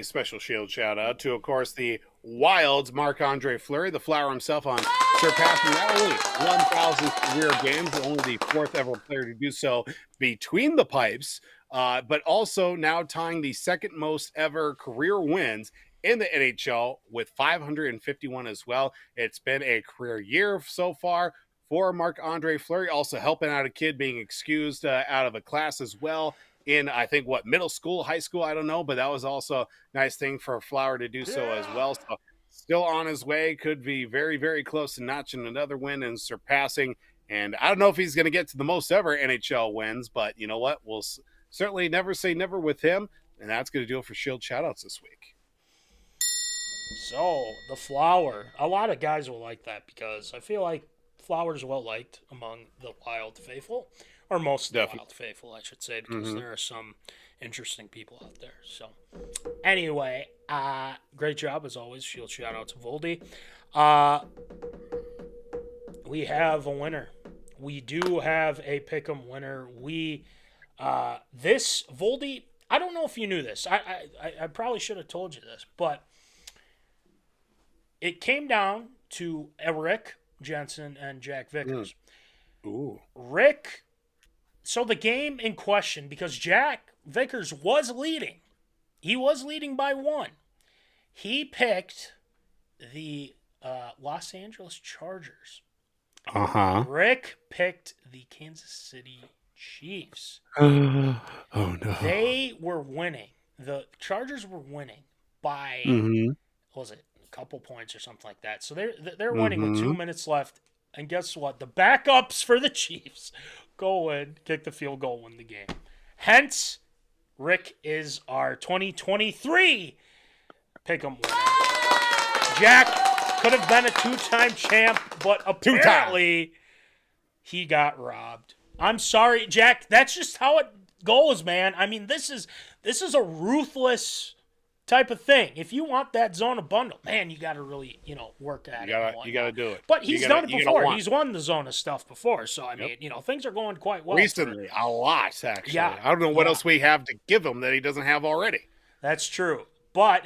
special Shield shout out to, of course, the Wild's Marc-Andre Fleury, the flower himself, on surpassing not only 1,000 career games, only the 4th ever player to do so between the pipes, but also now tying the 2nd most ever career wins in the NHL with 551 as well. It's been a career year so far for Marc-Andre Fleury, also helping out a kid being excused out of a class as well in, I think, middle school, high school, I don't know, but that was also a nice thing for Flower to do so as well. So still on his way, could be very, very close to notching another win and surpassing. And I don't know if he's going to get to the most ever NHL wins, but you know what? We'll certainly never say never with him. And that's going to do it for Shield shoutouts this week. So, the flower. A lot of guys will like that because I feel like flower's well liked among the wild faithful. Or most of the wild faithful, I should say, because there are some interesting people out there. So, anyway, great job as always. Shield shout out to Voldy. We have a winner. We do have a pick'em winner. This Voldy, I don't know if you knew this. I probably should have told you this, but it came down to A-Ric Jensen and Jack Vickers. Ooh. Rick, so the game in question, because Jack Vickers was leading. He was leading by 1. He picked the Los Angeles Chargers. Uh-huh. Rick picked the Kansas City Chiefs. Oh, no. They were winning. The Chargers were winning by, what was it, a couple points or something like that. So they're winning with 2 minutes left. And guess what? The backups for the Chiefs go in, kick the field goal, win the game. Hence, Rick is our 2023 pick'em winner. Jack could have been a 2-time champ, but apparently he got robbed. I'm sorry, Jack. That's just how it goes, man. I mean, this is a ruthless type of thing. If you want that Zona bundle, man, you got to really, work at it. You got to do it. But he's done it before. He's won the Zona stuff before. So, I mean, things are going quite well. Recently, a lot, actually. Yeah. I don't know what else we have to give him that he doesn't have already. That's true. But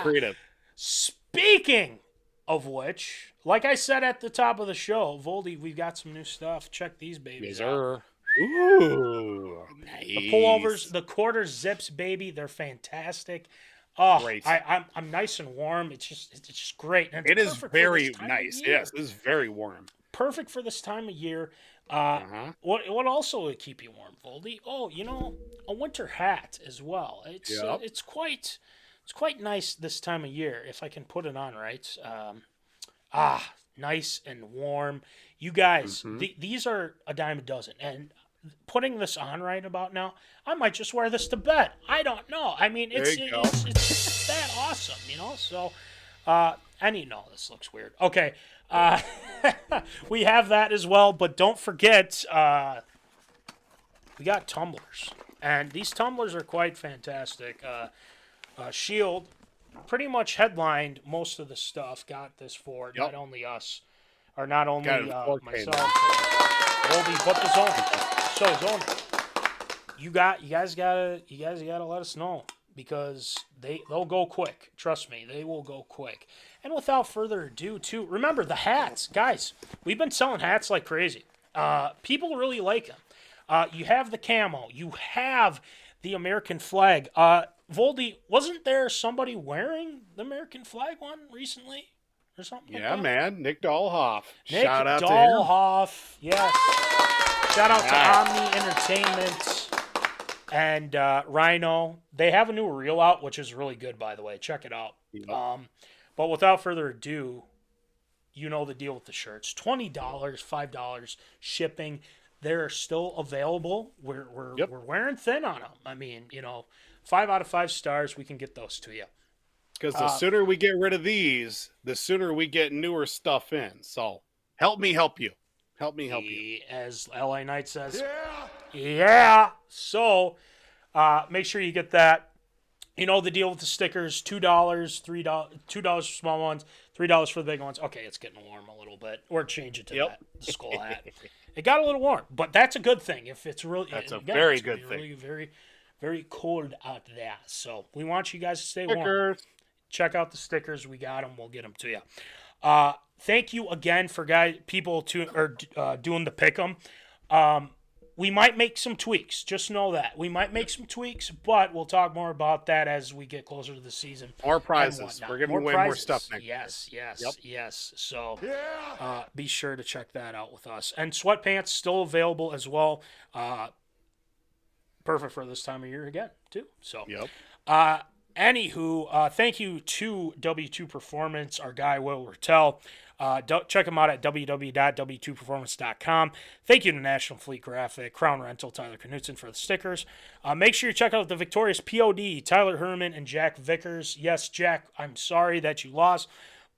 Creative. Speaking of which, like I said at the top of the show, Voldy, we've got some new stuff. Check these babies out. Ooh, nice. The pullovers, the quarter zips, baby, they're fantastic. Oh, great. I'm nice and warm. It's just great. And it is very nice. Yes, it is very warm. Perfect for this time of year. What also would keep you warm, Voldy? Oh, a winter hat as well. It's quite nice this time of year if I can put it on right. Nice and warm. You guys, these are a dime a dozen, and putting this on right about now, I might just wear this to bed. I don't know. I mean, it's that awesome, So, this looks weird. Okay, we have that as well, but don't forget, we got tumblers, and these tumblers are quite fantastic. Shield pretty much headlined most of the stuff. Got this for not only us, or not only myself, Voldy, but the Zona. So Zona, you guys gotta let us know because they'll go quick. Trust me, they will go quick. And without further ado, too, remember the hats, guys. We've been selling hats like crazy. People really like them. You have the camo. You have the American flag. Voldy, wasn't there somebody wearing the American flag one recently? Or something like that? Man. Nick Dahlhoff. Shout out to Dahlhoff. Yes. Shout out to Omni Entertainment and Rhino. They have a new reel out, which is really good, by the way. Check it out. Yeah. But without further ado, you know the deal with the shirts. $20, $5 shipping. They're still available. We're wearing thin on them. I mean, 5 out of 5 stars, we can get those to you. Because the sooner we get rid of these, the sooner we get newer stuff in. So help me help you. Help me help you. As LA Knight says. Yeah. So make sure you get that. You know the deal with the stickers, $2, $3, $2 for small ones, $3 for the big ones. Okay, it's getting warm a little bit. Or change it to that skull hat. It got a little warm, but that's a good thing. If it's really, that's a very good thing. Really, very, very cold out there. So we want you guys to stay warm. Check out the stickers. We got them. We'll get them to you. Thank you again for people doing the pick'em. We might make some tweaks. Just know that. We might make some tweaks, but we'll talk more about that as we get closer to the season. More prizes. We're giving away more stuff next year. Yes. So be sure to check that out with us. And sweatpants still available as well. Perfect for this time of year again, too. So Anywho, thank you to W2 Performance, our guy Will Rattel. Check him out at www.w2performance.com. Thank you to National Fleet Graphic, Crown Rental, Tyler Knutson for the stickers. Make sure you check out the victorious POD, Tyler Herman and Jack Vickers. Yes, Jack, I'm sorry that you lost,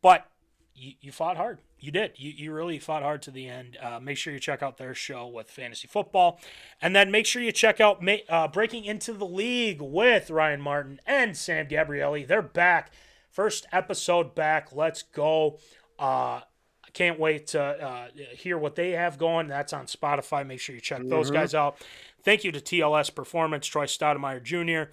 but you fought hard. You did. You really fought hard to the end. Make sure you check out their show with fantasy football. And then make sure you check out Breaking Into the League with Ryan Martin and Sam Gabrielli. They're back. First episode back. Let's go. I can't wait to hear what they have going. That's on Spotify. Make sure you check those guys out. Thank you to TLS Performance, Troy Stoudemire Jr.,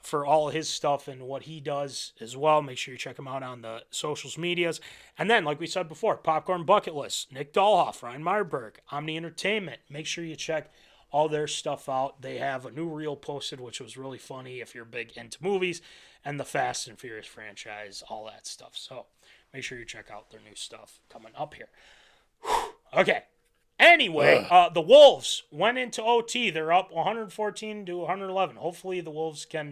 for all of his stuff and what he does as well. Make sure you check him out on the socials medias. And then, like we said before, Popcorn Bucket List, Nick Dahlhoff, Ryan Meyerberg, Omni Entertainment. Make sure you check all their stuff out. They have a new reel posted, which was really funny if you're big into movies, and the Fast and Furious franchise, all that stuff. So make sure you check out their new stuff coming up here. Okay. Anyway, the Wolves went into OT. They're up 114 to 111. Hopefully the Wolves can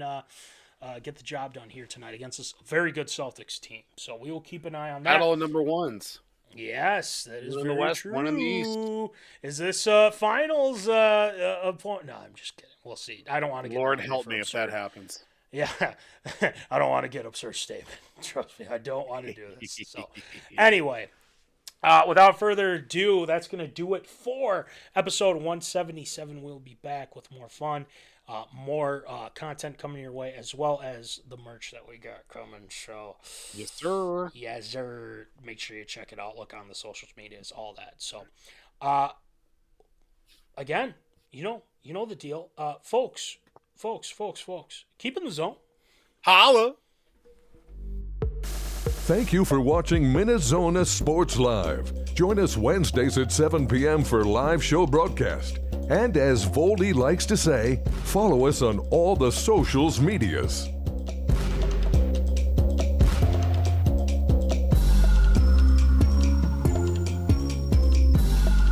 get the job done here tonight against this very good Celtics team. So we will keep an eye on that. Battle of number ones. Yes, that is One in very the West, true. one in the East. Is this finals point? No, I'm just kidding. We'll see. I don't want to get Lord help me if that happens. Yeah, I don't want to get absurd statement. Trust me, I don't want to do this. So anyway. Without further ado, that's going to do it for episode 177. We'll be back with more fun, more content coming your way, as well as the merch that we got coming. So, yes, sir. Yes, sir. Make sure you check it out. Look on the social medias, all that. So, again, you know the deal. Folks, keep in the zone. Holla. Thank you for watching MinneZona Sports Live. Join us Wednesdays at 7 p.m. for live show broadcast. And as Voldy likes to say, follow us on all the socials medias.